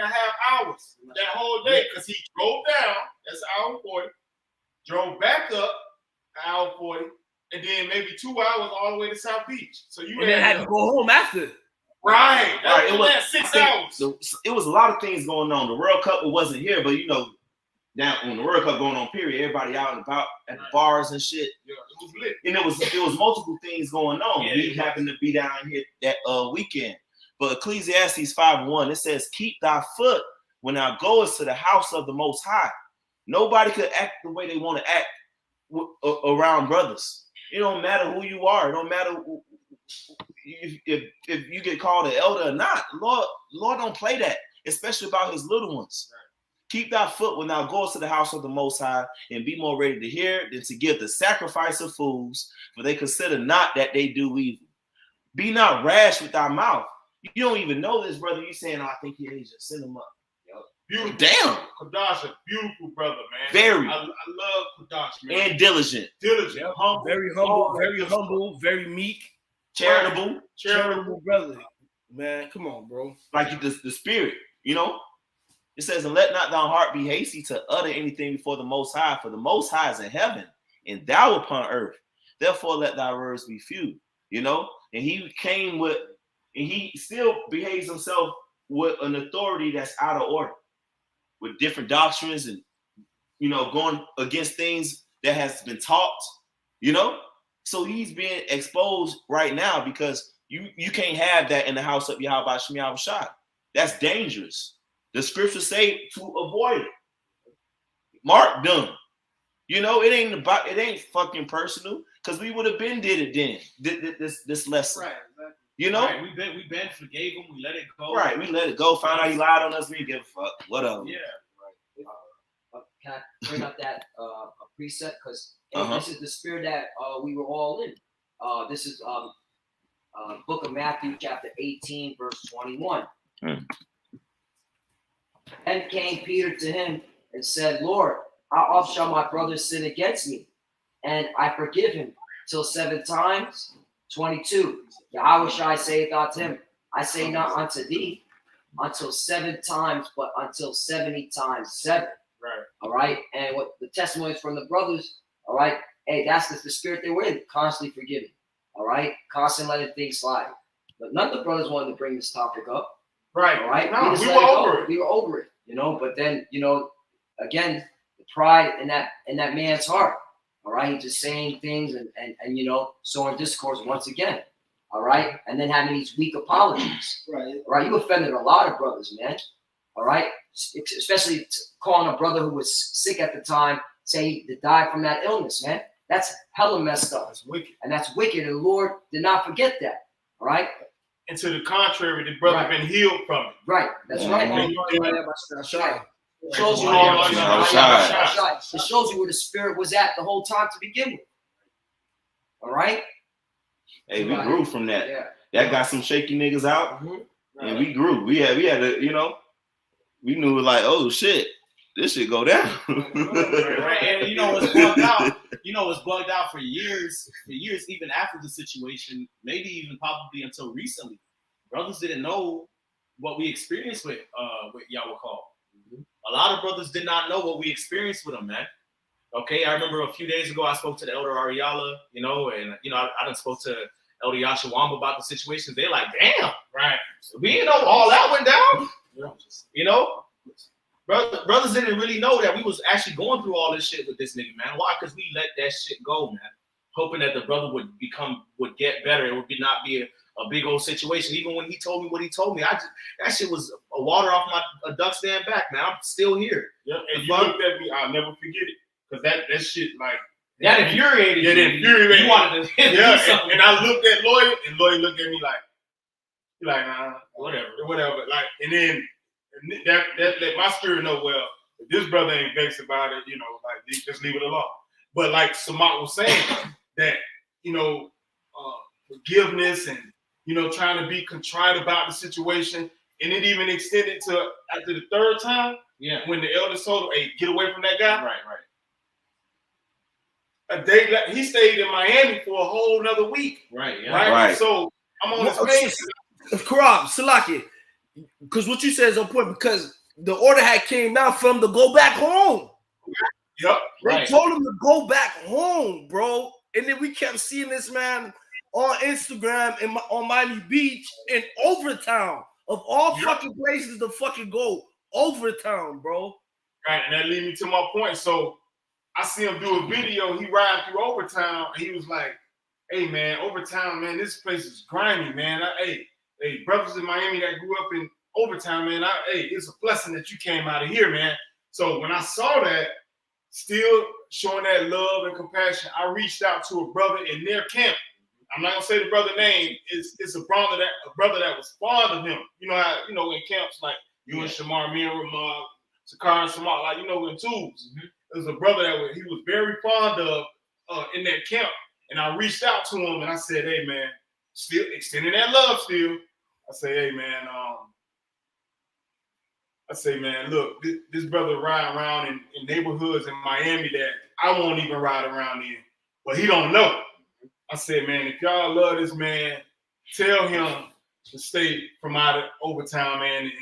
B: 4.5 hours that whole day because he drove down, that's an hour and 40, drove back up an hour and 40, and then maybe 2 hours all the way to South Beach. So you
F: had to go home after.
B: Right.
C: It was
B: 6 hours.
C: It was a lot of things going on. The World Cup wasn't here, but down when the World Cup going on, period, everybody out and about at the bars and shit.
B: Yeah, it was lit.
C: And it was multiple things going on.
A: Yeah,
C: we happened to be down here that weekend. But Ecclesiastes 5:1, it says, "Keep thy foot when thou goest to the house of the Most High." Nobody could act the way they want to act around brothers. It don't matter who you are. It don't matter if you get called an elder or not. Lord don't play that, especially about his little ones. Keep thy foot when thou goest to the house of the Most High, and be more ready to hear than to give the sacrifice of fools, for they consider not that they do evil. Be not rash with thy mouth. You don't even know this, brother. You saying, "Oh, I think he Asian. Send him up."
B: Beautiful.
C: Damn.
B: Kadash, a beautiful brother, man.
C: Very.
B: I love Kadash, man.
C: And diligent.
B: Diligent, humble.
F: Very humble, very meek.
C: Charitable
F: brother. Man, come on, bro.
C: Like the spirit, It says, "And let not thy heart be hasty to utter anything before the Most High, for the Most High is in heaven, and thou upon earth. Therefore let thy words be few." And he came with, and he still behaves himself with an authority that's out of order, with different doctrines and, going against things that has been taught, So he's being exposed right now because you can't have that in the house of Yahweh Shem Yahushua. That's dangerous. The scriptures say to avoid it. Mark them. It ain't fucking personal, because we would have been did it then. This lesson.
A: Right, exactly. Right. We been forgave him, we let it go.
C: Right, we let it go. Found out he lied on us, we didn't give a fuck. Whatever.
A: Yeah.
D: Right. Can I bring up that a precept? Because this is the spirit that we were all in. This is Book of Matthew, chapter 18, verse 21. Then came Peter to him and said, Lord, how oft shall my brother sin against me, and I forgive him? Till 7 times? 22. Yahweh saith unto him, I say not unto thee until 7 times, but until 70 times 7.
B: Right.
D: All right. And what the testimonies from the brothers, all right. Hey, that's the spirit they were in, constantly forgiving. All right. Constantly letting things slide. But none of the brothers wanted to bring this topic up.
B: Right.
D: All right.
B: No,
D: we
B: were over it.
D: We were over it, you know, but then, you know, again, the pride in that man's heart. All right. He's just saying things and you know, sowing discourse once again. All right. And then having these weak apologies.
I: Right.
D: All right. You offended a lot of brothers, man. All right. Especially calling a brother who was sick at the time, saying he died from that illness, man. That's hella messed up.
B: That's wicked.
D: And that's wicked. And the Lord did not forget that. All right.
B: And to the contrary, the brother
D: Right.
B: been healed from it.
D: Right. That's right.
B: Okay,
D: It shows you, it shows you where the spirit was at the whole time to begin with. All right.
C: Hey, we grew from that.
D: Yeah.
C: That got some shaky niggas out, and we grew. We had to, you know, we knew like, oh shit, this shit go down.
A: Right. And you know what's bugged out? You know what's bugged out for years, even after the situation, maybe even probably until recently. Brothers didn't know what we experienced with Yawakal. A lot of brothers did not know what we experienced with him, man. Okay, I remember a few days ago I spoke to the Elder Ariala, you know, and you know I done spoke to Elder Yashawamba about the situation. They're like, damn,
B: Right.
A: we didn't know all that went down. You know, brothers didn't really know that we was actually going through all this shit with this nigga, man. Why? Because we let that shit go, man. Hoping that the brother would get better. It would not be a big old situation. Even when he told me what he told me, that shit was a water off my duck stand back, man. I'm still here.
B: Yep. And you looked at me, I'll never forget it. Because that shit, like,
A: that infuriated you.
B: Yeah, that infuriated
A: you wanted to
B: yeah, and I looked at Lloyd, and Lloyd looked at me like, nah, whatever. Like, and then that let my spirit know, well, if this brother ain't vexed about it, you know, like, just leave it alone. But like Samat was saying, that, you know, forgiveness and, you know, trying to be contrite about the situation, and it even extended to after the 3rd time, when the elder told him, hey, get away from that guy.
A: Right.
B: He stayed in Miami for a whole nother week.
A: Right.
B: So I'm on his page.
F: Karab, Salaki, because what you said is on point, because the order had came down for him to go back home.
B: Yep.
F: They told him to go back home, bro. And then we kept seeing this man on Instagram on Miami Beach in Overtown. Of all fucking places to fucking go, Overtown, bro.
B: Right, and that leads me to my point. So I see him do a video. He riding through Overtown, and he was like, "Hey man, Overtown, man, this place is grimy, man. Hey, brothers in Miami that grew up in Overtown, man. It's a blessing that you came out of here, man." So when I saw that, still showing that love and compassion, I reached out to a brother in their camp. I'm not gonna say the brother name. It's a brother that was fond of him. You know how in camps like you and Shamar, me and Ramon, Sakar and Samar, like in twos. There's a brother that he was very fond of in that camp, and I reached out to him and I said, "Hey man, still extending that love. Still, I say, hey man, look, this brother ride around in neighborhoods in Miami that I won't even ride around in, but he don't know." I said, man, if y'all love this man, tell him to stay from out of Overtown, man, and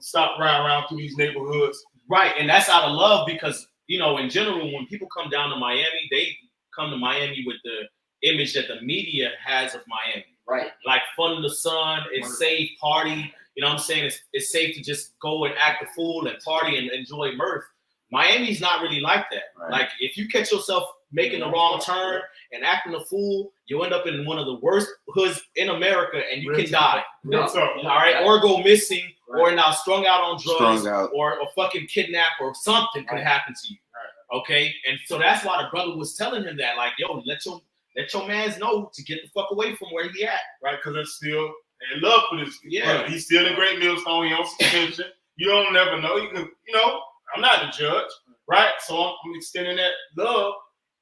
B: stop riding around through these neighborhoods.
A: Right, and that's out of love because, in general, when people come down to Miami, they come to Miami with the image that the media has of Miami.
D: Right.
A: Like fun in the sun, it's safe, party. You know what I'm saying? It's safe to just go and act a fool and party and enjoy mirth. Miami's not really like that. Right. Like if you catch yourself making the wrong turn and acting a fool, you end up in one of the worst hoods in America and you can die. All right, or go missing, or now strung out on drugs, or a fucking kidnap or something could happen to you. Right. Okay, and so that's why the brother was telling him that, like, yo, let your mans know to get the fuck away from where he at,
B: right? Because there's still in love for this. Yeah, he's still in Great Millstone. He on suspension. You don't never know. You can, I'm not the judge, right? So I'm extending that love.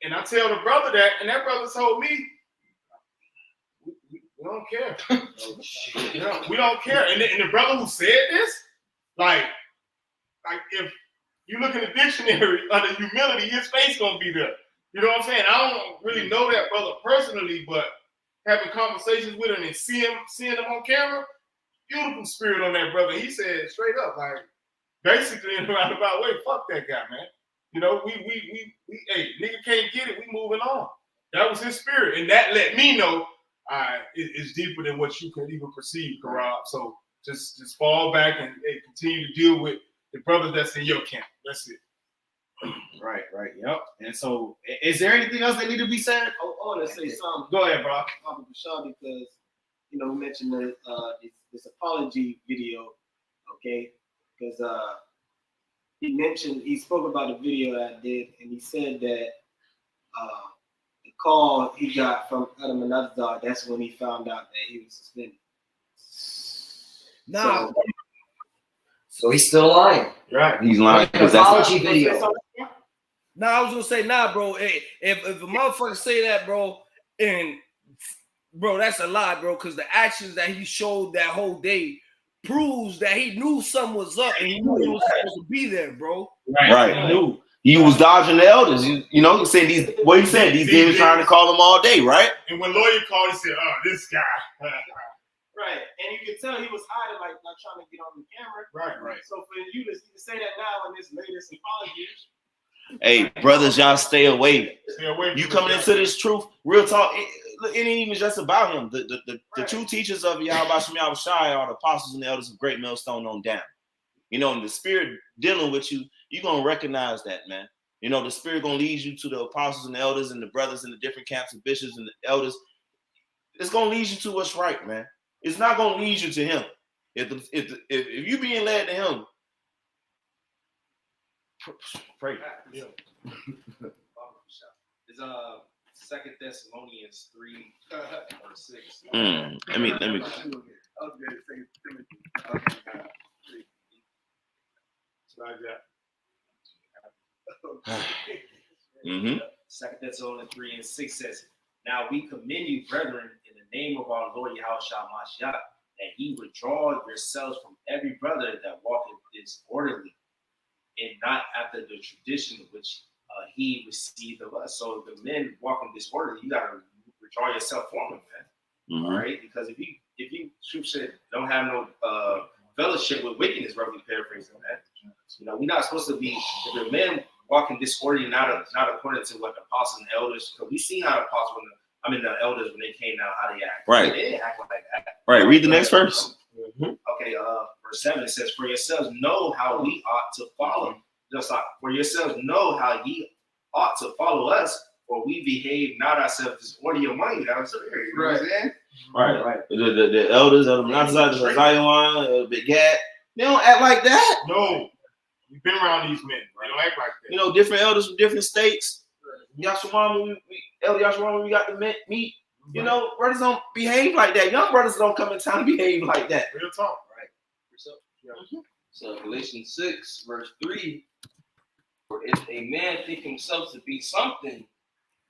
B: And I tell the brother that, and that brother told me, we don't care. You know, we don't care. And the brother who said this, like if you look in the dictionary under humility, his face gonna be there. You know what I'm saying? I don't really know that brother personally, but having conversations with him and seeing him on camera, beautiful spirit on that brother. He said straight up, like basically in a roundabout way, fuck that guy, man. You know, we hey, nigga can't get it. We moving on. That was his spirit, and that let me know it's deeper than what you can even perceive, Karab. So just fall back and continue to deal with the brothers that's in your camp. That's it.
A: Right, yep. And so, is there anything else that need to be said?
I: I want to say something.
A: Go ahead, bro.
I: Because we mentioned the this apology video, okay? Because he spoke about the video that I did, and he said that the call he got from Adam and Azar, that's when he found out that he was suspended.
F: Nah.
D: So he's still lying.
B: Right.
C: He's lying.
D: An apology video.
F: Nah, I was gonna say, nah, bro. Hey, if a motherfucker say that, bro, and bro, that's a lie, bro, because the actions that he showed that whole day proves that he knew something was up and he knew he was supposed to be there, bro.
C: Right.
A: I knew.
C: You was dodging the elders. You know, saying these. What you saying? These demons trying to call him all day, right?
B: And when lawyer called, he said, "Oh, this guy."
I: Right, and you can tell he was hiding, like not trying to get on the camera.
B: Right.
I: So for you to say that now in this latest apology,
C: Hey, brothers, y'all stay away.
B: Stay away from
C: You coming into this truth, real talk. It ain't even just about him. The true teachers of Yahweh Shai are the apostles and the elders of Great Millstone on down. You know, and the spirit dealing with you, you're gonna recognize that, man. You know, the spirit gonna lead you to the apostles and the elders and the brothers in the different camps and bishops and the elders. It's gonna lead you to what's right, man. It's not gonna lead you to him. If you being led to him, pray.
B: Yeah.
H: It's 2 Thessalonians 3 or 6.
C: Let me. Mm-hmm.
H: 2 Thessalonians 3 and 6 says, "Now we commend you, brethren, in the name of our Lord Yahushua Mashiach, that he withdraw yourselves from every brother that walketh disorderly, and not after the tradition which he received of us." So the men walking disorderly, you gotta withdraw yourself from them, man. All right, because if you truth said don't have no fellowship with wickedness, roughly paraphrasing that, you know, we're not supposed to be. If the men walking disorderly, not according to what the apostles and elders, because we seen how the apostles, the elders when they came down, how they act.
C: Right.
H: They didn't act like that.
C: Right. Read the next verse.
H: Okay. Verse 7 it says, "For yourselves know how we ought to follow. Just like for yourselves know how ye ought to follow us, for we behave not ourselves disorderly among you." That was here. You know what I'm saying?
C: Right. The elders of the Zion, Big Gad, they don't act like that.
B: No, we've been around these men. They don't act like that.
C: You know, different elders from different states. Yashawama, Elder Yashawama, we got to meet. You know, brothers don't behave like that. Young brothers don't come in town and behave like that.
B: Real talk.
H: Right. So Galatians 6 verse 3. "For if a man think himself to be something,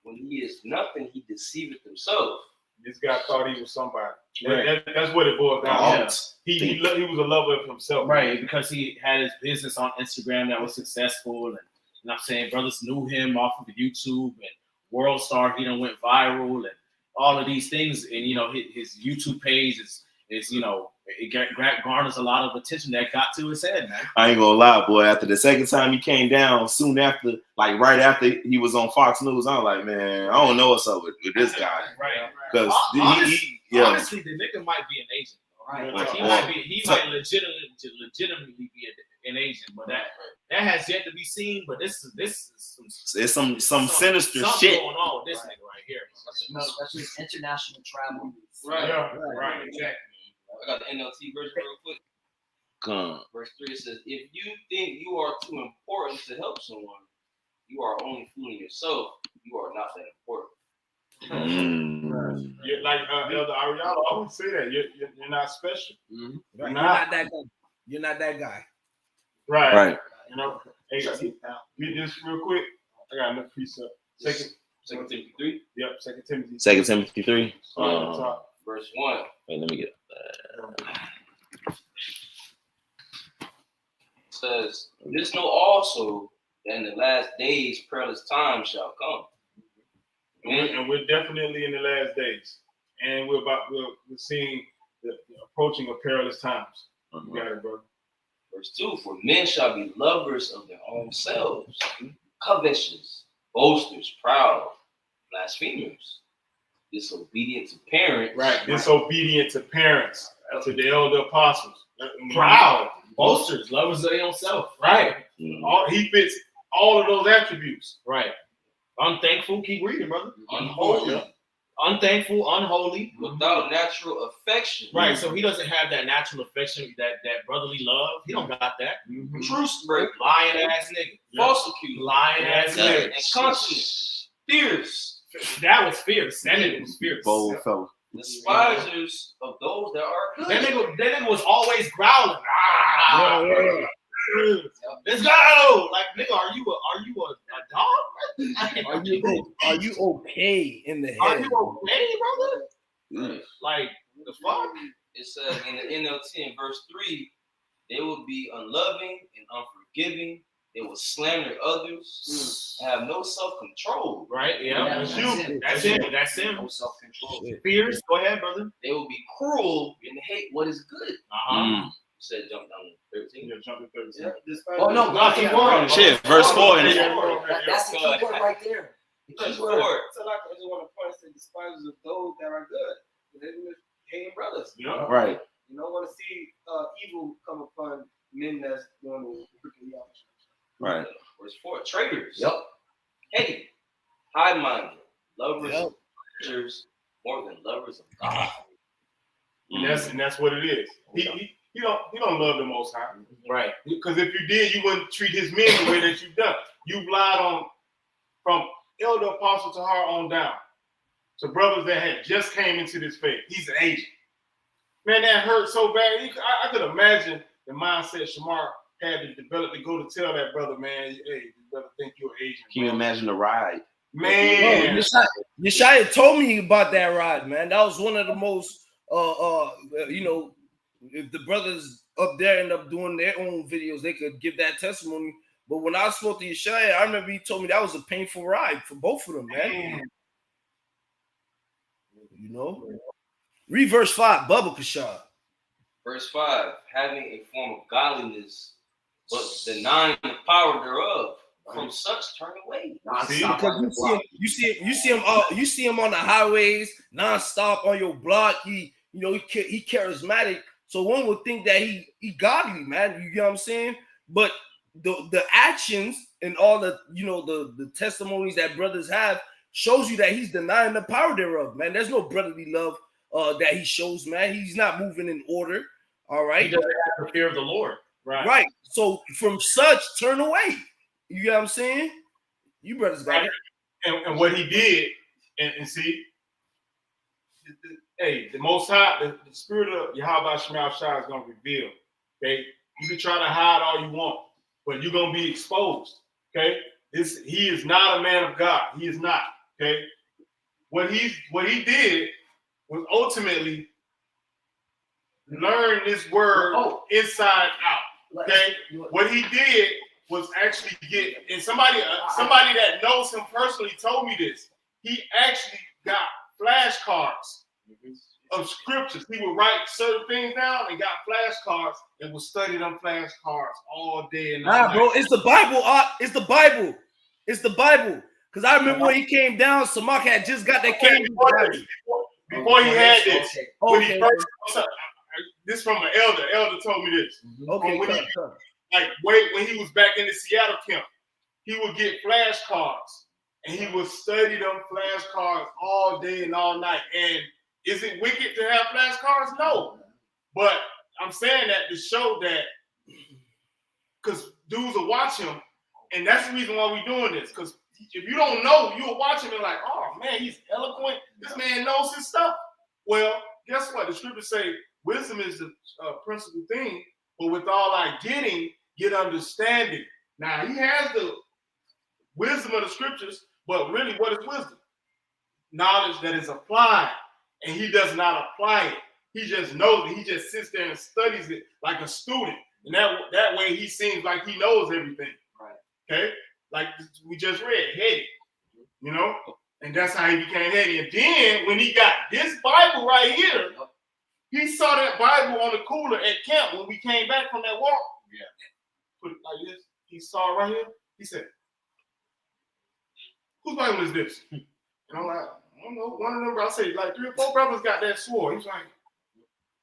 H: when he is nothing, he deceiveth himself."
B: This guy thought he was somebody.
A: Right.
B: That's what it boils down to.
A: Yeah.
B: He was a lover of himself.
A: Right, because he had his business on Instagram that was successful, and you know what I'm saying, brothers knew him off of the YouTube and World Star. He done went viral and all of these things, and you know his YouTube page is you know, it garners a lot of attention that got to his head, man.
C: I ain't gonna lie, boy. After the second time he came down, soon after, like right after he was on Fox News, I'm like, man, I don't know what's up with this guy.
A: Right.
C: Because
A: honestly, the nigga might be an agent.
D: Right.
A: Like he might legitimately be an agent, but that has yet to be seen. But this is some sinister shit
C: going
A: on with this nigga right here.
D: That's just international travel.
H: Right.
B: Yeah. Right. Exactly.
H: I got the NLT version real quick.
C: Come.
H: Verse 3 says, "If you think you are too important to help someone, you are only fooling yourself. You are not that important."
B: You're like Elder Ariella always say that you're not special.
F: Right.
B: You're
F: You're
B: not.
F: not that guy. You're not that guy.
B: Right. You know. Hey, read this real quick. I got enough precept. Second
H: Timothy 3.
B: Yep. 2 Timothy.
C: 2 Timothy 3.
H: verse 1.
C: Wait, let me get
H: It says, "This know also that in the last days perilous times shall come."
B: And we're definitely in the last days, and we're seeing the approaching of perilous times. You got it, brother.
H: Verse 2, "For men shall be lovers of their own selves, covetous, boasters, proud, blasphemers, disobedient to parents."
B: Right, disobedient to parents, to the elder apostles.
A: Proud, boasters, lovers of their own self.
B: Right.
C: Mm-hmm.
B: He fits all of those attributes.
A: Right. Unthankful, keep reading, brother.
H: Unholy,
A: Unthankful, unholy.
H: without natural affection.
A: Right, so he doesn't have that natural affection, that brotherly love. He don't got that.
H: Truce breaker,
A: Lying ass nigga.
H: false accuser,
A: Lying ass nigga.
H: and conscience, fierce,
A: That was fierce. That nigga was fierce.
C: Bold fella.
H: despisers of those that are good.
A: That nigga was always growling. Let's go. Like, nigga, are you a dog?
F: Are you okay in the
A: Are
F: head?
A: you okay, brother? Like, the fuck?
H: It says in the NLT in verse 3, they will be unloving and unforgiving. They will slander others, have no self-control.
A: Right, yeah.
D: Yeah,
A: That's him. That's him.
D: No self-control.
A: Fierce. Go ahead, brother.
H: They will be cruel and hate what is good.
A: Uh-huh.
H: Said jump down to 13.
B: Yeah, jump to 13.
D: Oh no,
A: No, keep going.
C: Shit, verse 4 in it.
D: That's the key word right there. The key
H: Verse
D: word.
H: 4.
I: So like, I just want to point to despisers of those that are good. They hating brothers.
B: Yeah.
C: Right.
I: You don't want to see evil come upon men that's doing the wicked Yawakal.
C: Right.
H: Verse 4. Traitors.
D: Yep.
H: Petty. High-minded. Lovers
C: Yep.
H: of pleasures more than lovers of God.
B: And that's what it is. He don't love the Most High.
A: Right.
B: Because if you did, you wouldn't treat his men the way that you've done. You've lied on from elder apostle to her on down. So brothers that had just came into this faith. He's an agent. Man, that hurt so bad. I could imagine the mindset Shamar had to develop to go to tell that brother, man, hey, this brother think you're an agent.
C: Can you imagine the ride?
B: Man.
F: Yeshaya told me about that ride, man. That was one of the most if the brothers up there end up doing their own videos, they could give that testimony. But when I spoke to Yeshaya, I remember he told me that was a painful ride for both of them, man. You know? Read verse 5, Bubba Kashad.
H: Verse 5. Having a form of godliness, but denying the power thereof. From such turn away.
F: Because you see him on the highways, nonstop on your block. He charismatic. So one would think that he godly, man. You get what I'm saying? But the actions and all the the testimonies that brothers have shows you that he's denying the power thereof, man. There's no brotherly love that he shows, man. He's not moving in order. All right.
A: He doesn't have the fear of the Lord. Right.
F: Right. So from such turn away. You get what I'm saying? You brothers got it.
B: And what he did, and see, the Most High, the spirit of Yahweh Shema Shai is going to reveal. Okay, you can try to hide all you want, but you're going to be exposed. Okay, he is not a man of God. He is not. Okay, what he did was ultimately learn this word inside out. Okay, what he did was actually get, and somebody that knows him personally told me this. He actually got flashcards of scriptures. He would write certain things down and got flashcards and would study them flashcards all day and all night.
F: Bro, it's the Bible. It's the Bible. It's the Bible. Because I remember when he came down, Samak had just got that came
B: before he had this. When he
F: Okay.
B: first, this from an elder. Elder told me this.
F: Okay,
B: Like when he was back in the Seattle camp, he would get flashcards and he would study them flashcards all day and all night. And is it wicked to have flashcards? No. But I'm saying that to show that, because dudes will watch him, and that's the reason why we're doing this. Because if you don't know, you'll watch him and like, oh man, he's eloquent. This man knows his stuff. Well, guess what? The scriptures say wisdom is the principal thing, but with all I getting, get understanding. Now, he has the wisdom of the scriptures, but really, what is wisdom? Knowledge that is applied. and he does not apply it. He just knows it. He just sits there and studies it like a student. And that way he seems like he knows everything.
D: Right.
B: Okay? Like we just read, heady. You know? And that's how he became heady. And then when he got this Bible right here, he saw that Bible on the cooler at camp when we came back from that walk.
A: Yeah.
B: Put it like this. He saw it right here. He said, whose Bible is this? And I'm like, I don't know. One of them, I say, like 3 or 4 brothers got that sword. He's like,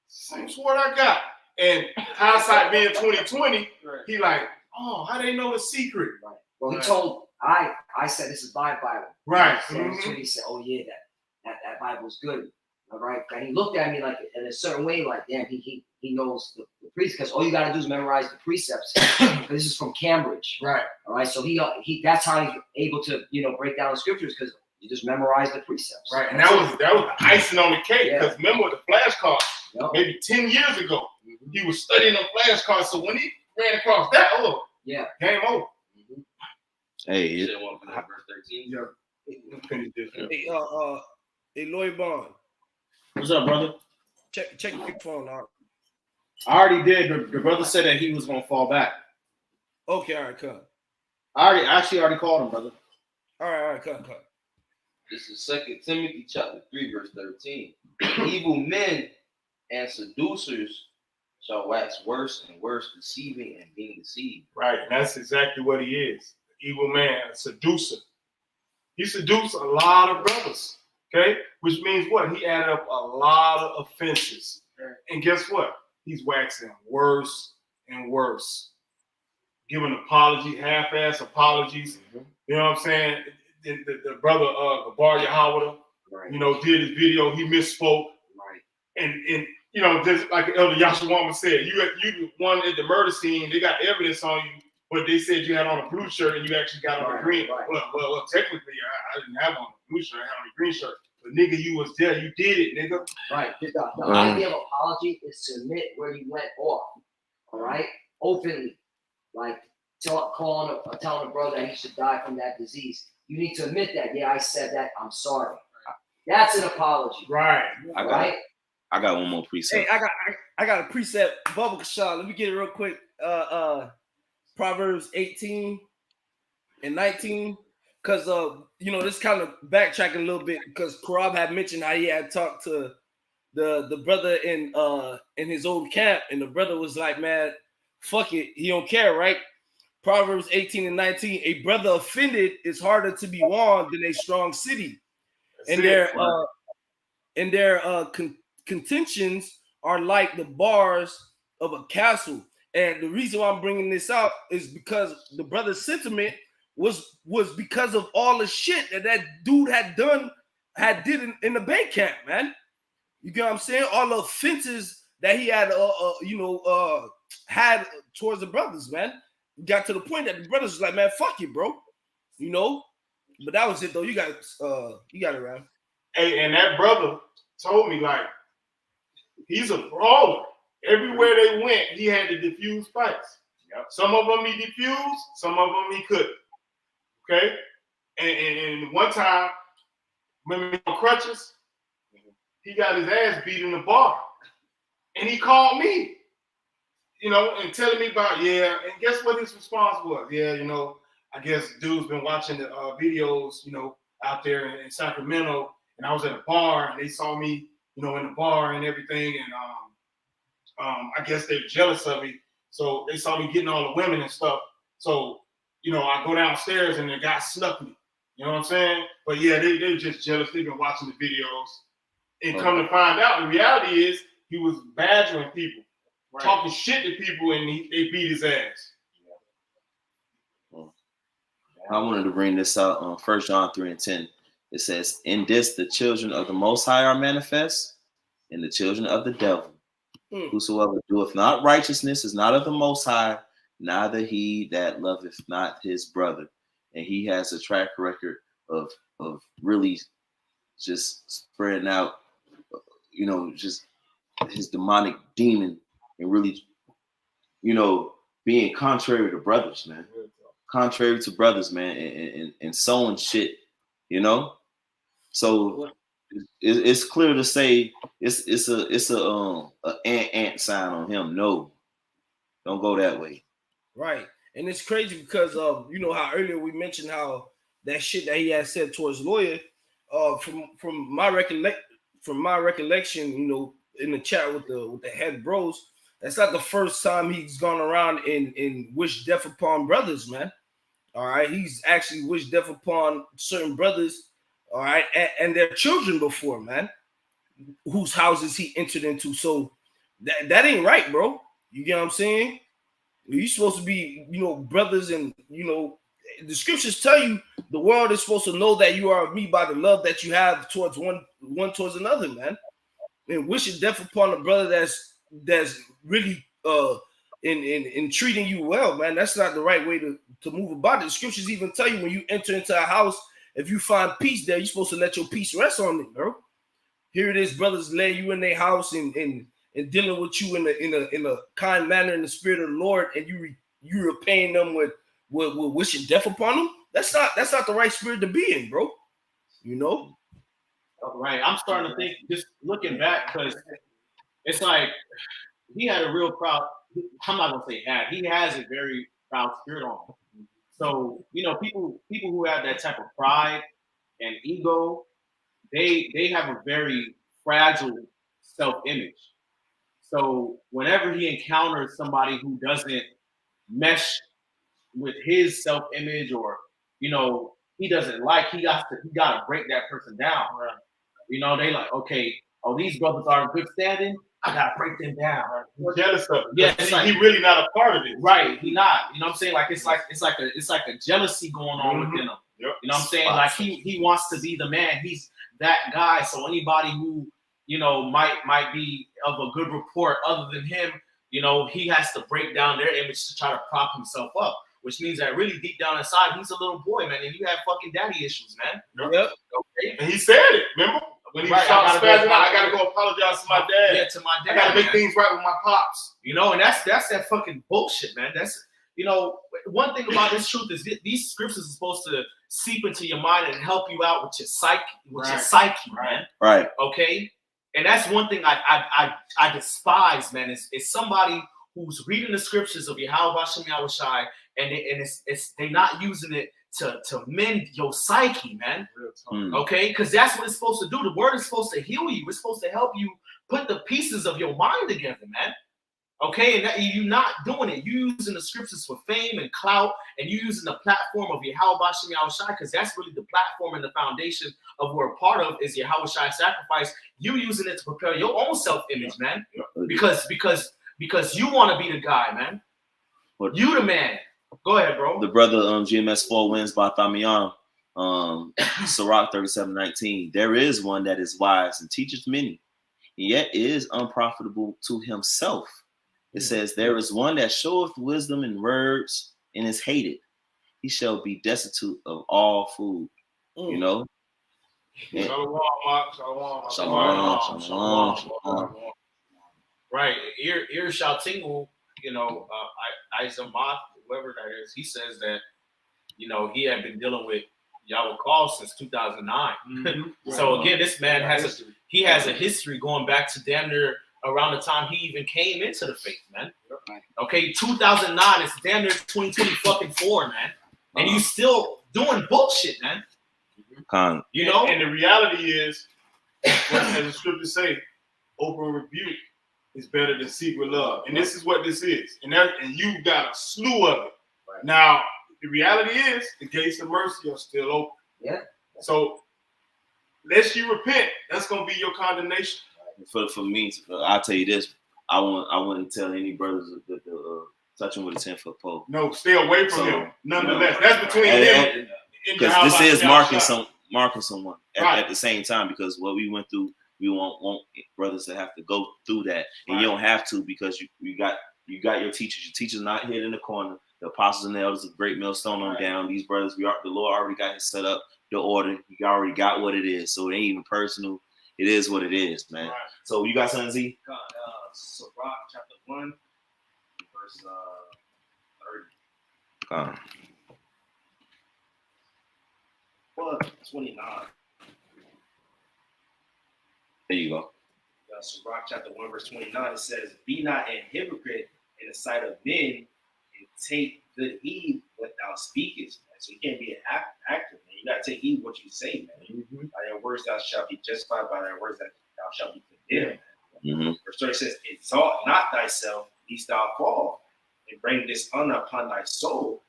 B: same sword I got. And hindsight being 2020, he like, oh, how they know the secret?
D: Right. Well, he told I said this is my Bible.
B: Right.
D: He said, oh yeah, that Bible's good. All right. And he looked at me like in a certain way, like, damn, he knows the precepts, because all you gotta do is memorize the precepts. This is from Cambridge.
B: Right.
D: All right. So he that's how he's able to, break down the scriptures, because you just memorize the precepts.
B: Right. And that was the icing on the cake.
D: Yeah.
B: Because remember the flashcards, maybe 10 years ago,
D: Mm-hmm.
B: he was studying them flashcards. So when he ran across that, game over.
D: Mm-hmm.
C: Hey,
H: You said one from verse 13.
B: Yeah. Finish this.
F: Hey, Lloyd Bond,
A: What's up, brother?
F: check your phone out.
A: I already did. The brother said that he was gonna fall back.
F: Okay, all right, come.
A: I actually already called him, brother.
F: All right, come.
H: This is 2 Timothy chapter 3, verse 13. Evil men and seducers shall wax worse and worse, deceiving and being deceived.
B: Right. And that's exactly what he is. Evil man, a seducer. He seduced a lot of brothers. Okay? Which means what? He added up a lot of offenses. And guess what? He's waxing worse and worse. Giving half-ass apologies. You know what I'm saying? The brother Gabar Yahweh, did his video, he misspoke.
D: Right.
B: And just like Elder Yashawama said, you the one at the murder scene, they got evidence on you, but they said you had on a blue shirt and you actually got on a green.
D: Right.
B: Well, technically, I didn't have on a blue shirt, I had on a green shirt. But nigga, you was there, you did it, nigga.
D: Right. The idea of apology is to admit where you went off. All right? Openly. Like telling a brother that he should die from that disease. You need to admit that. Yeah, I said that. I'm sorry. That's an apology.
B: Right.
C: I got one more precept.
F: Hey, I got a precept. Bubba Kashaw, let me get it real quick. Proverbs 18 and 19. Because this kind of backtracking a little bit, because Korab had mentioned how he had talked to the brother in his old camp, and the brother was like, man, fuck it, he don't care, right? Proverbs 18 and 19, a brother offended is harder to be warned than a strong city. And their contentions are like the bars of a castle. And the reason why I'm bringing this out is because the brother's sentiment was because of all the shit that dude did in the bank camp, man. You get what I'm saying? All the offenses that he had, had towards the brothers, man. Got to the point that the brothers was like, man, fuck you, bro. But that was it, though. You got it, man.
B: Hey, and that brother told me, like, he's a brawler. Everywhere they went, he had to diffuse fights. Yep. Some of them he diffused, some of them he couldn't. Okay? And one time, remember on crutches? He got his ass beat in the bar. And he called me, and telling me about, and guess what his response was? I guess dude's been watching the videos, out there in Sacramento, and I was at a bar, and they saw me, in the bar and everything, and I guess they're jealous of me, so they saw me getting all the women and stuff, so, I go downstairs, and the guy snuck me, you know what I'm saying? But yeah, they're just jealous. They've been watching the videos, and come to find out, the reality is he was badgering people, talking shit to people, and they beat his ass.
C: I wanted to bring this out on 1 John 3 and 10. It says, in this the children of the Most High are manifest, and the children of the devil. Whosoever doeth not righteousness is not of the Most High, neither he that loveth not his brother. And he has a track record of really just spreading out, just his demonic demon, and really, being contrary to brothers, man. Contrary to brothers, man, and sowing shit, So it's clear to say it's a ant sign on him. No, don't go that way.
F: Right. And it's crazy because you know how earlier we mentioned how that shit that he had said towards Lawyer, from my recollection, you know, in the chat with the head bros, that's not the first time he's gone around and wished death upon brothers, man. All right, he's actually wished death upon certain brothers, all right, and their children before, man, whose houses he entered into. So that ain't right, bro. You get what I'm saying? You're supposed to be, you know, brothers, and you know, the scriptures tell you the world is supposed to know that you are of me by the love that you have towards one towards another, man. And wishing death upon a brother that's really in treating you well, man. That's not the right way to move about it. The scriptures even tell you when you enter into a house, if you find peace there, you're supposed to let your peace rest on it, bro. Here it is, brothers laying you in their house and dealing with you in a kind manner in the spirit of the Lord, and you repaying them with wishing death upon them. That's not the right spirit to be in, bro. You know?
A: Right. I'm starting to think, just looking back, because it's like he had a real proud. I'm not gonna say had. He has a very proud spirit on him. So you know, people who have that type of pride and ego, they have a very fragile self-image. So whenever he encounters somebody who doesn't mesh with his self-image, or you know, he doesn't like, he got to break that person down. Right. You know, they like, okay, oh, these brothers are in good standing, I gotta break them down.
B: He's jealous of it.
A: Yeah, it's like,
B: he really not a part of it.
A: Right, he not. You know what I'm saying? Like it's like a jealousy going on within him.
B: Yep.
A: You know what I'm saying? Like he wants to be the man. He's that guy. So anybody who, you know, might be of a good report other than him, you know, he has to break down their image to try to prop himself up. Which means that really deep down inside, he's a little boy, man, and you have fucking daddy issues, man.
B: Yep. Okay. And he said it. Remember when he started spazzing out? I gotta go apologize to my dad.
A: Yeah, to my dad.
B: I gotta make things right with my pops.
A: You know, and that's that fucking bullshit, man. That's, you know, one thing about this truth is these scriptures are supposed to seep into your mind and help you out with your psyche, man.
C: Right.
A: Okay. And that's one thing I despise, man. Is somebody who's reading the scriptures of Yahweh Shem Yahushai, and they're not using it to mend your psyche, man. Okay, because that's what it's supposed to do. The word is supposed to heal you. It's supposed to help you put the pieces of your mind together, man. Okay, and that, you're not doing it. You're using the scriptures for fame and clout, and you're using the platform of Yahweh Shem Yahushai, because that's really the platform and the foundation of what we're part of is Yahushai sacrifice. You using it to prepare your own self-image, man. Because you want to be the guy, man. You the man. Go ahead, bro.
C: The brother GMS 4 wins by Thamian. Sirach 37:19. There is one that is wise and teacheth many, and yet is unprofitable to himself. It says, there is one that showeth wisdom in words and is hated. He shall be destitute of all food. You know?
B: Shalom.
A: Right. Ear shall tingle, you know, Isaamoth, whoever that is, he says that, you know, he had been dealing with Yawakal since 2009. Mm-hmm. So again, this man has a history going back to damn near around the time he even came into the faith, man. Okay, 2009 is damn near 2020 fucking 4, man. And you still doing bullshit, man. You know?
B: And the reality is, as the scriptures say, open rebuke is better than secret love. And this is what this is. And you got a slew of it. Right. Now, the reality is the gates of mercy are still open.
D: Yeah.
B: So, unless you repent, that's going to be your condemnation.
C: For me, I'll tell you this. I wouldn't tell any brothers that touch him with a 10-foot pole.
B: No, stay away from him. Nonetheless, that's between him.
C: Because this is marking someone at the same time. Because what we went through, we want brothers to have to go through that, and you don't have to, because you got your teachers. Your teachers not hid in the corner. The apostles and the elders of Great Millstone on down. These brothers, the Lord already got it set up, the order. He already got what it is, so it ain't even personal. It is what it is, man. Right. So you got something, Z?
G: Sirach chapter 1, verse 30. Well, 29.
C: There you go.
G: Sirach chapter 1, verse 29, it says, "Be not an hypocrite in the sight of men, and take good heed what thou speakest." Man. So you can't be an actor, man. You gotta take heed what you say, man. By their words thou shalt be justified, by their words that thou shalt be condemned. Verse 30 says, "Exalt not thyself, lest thou fall, and bring dishonor upon thy soul,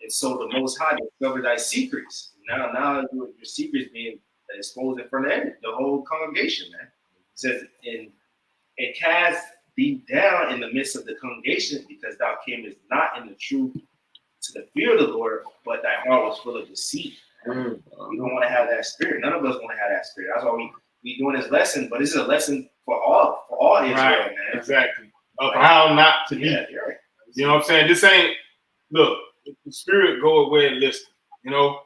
G: and so the Most High discover thy secrets." Now your secrets being exposed in front of the whole congregation, man. It says, and cast thee down in the midst of the congregation, because thou camest not in the truth to the fear of the Lord, but thy heart was full of deceit. We don't want to have that spirit. None of us want to have that spirit. That's why we doing this lesson, but this is a lesson for all Israel,
B: Right,
G: man.
B: exactly. Of how not to be.
G: Yeah, you're right.
B: You know what I'm saying? This ain't, look, the spirit go away and listen. You know,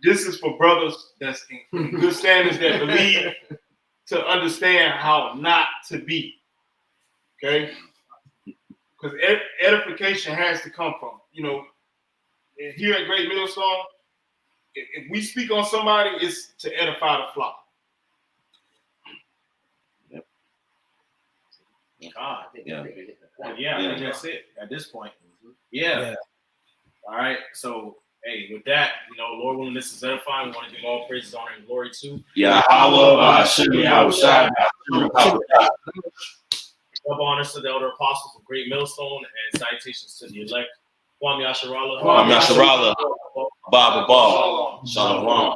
B: this is for brothers that's in good standards that believe to understand how not to be. Okay? Because edification has to come from, you know, here at Great Millstone, if we speak on somebody, it's to edify the flock.
A: God.
C: Yeah.
A: Yeah, I think that's it at this point. Yeah. All right. So, hey, with that, you know, Lord willing, this is edifying. We want to give all praises, honor, and glory to
C: Yahweh, Shai.
A: Double honors to the elder apostles of Great Millstone, and salutations to the elect. Kwame Yasharala.
C: Kwame Yasharala. Baba Ball. Shalom.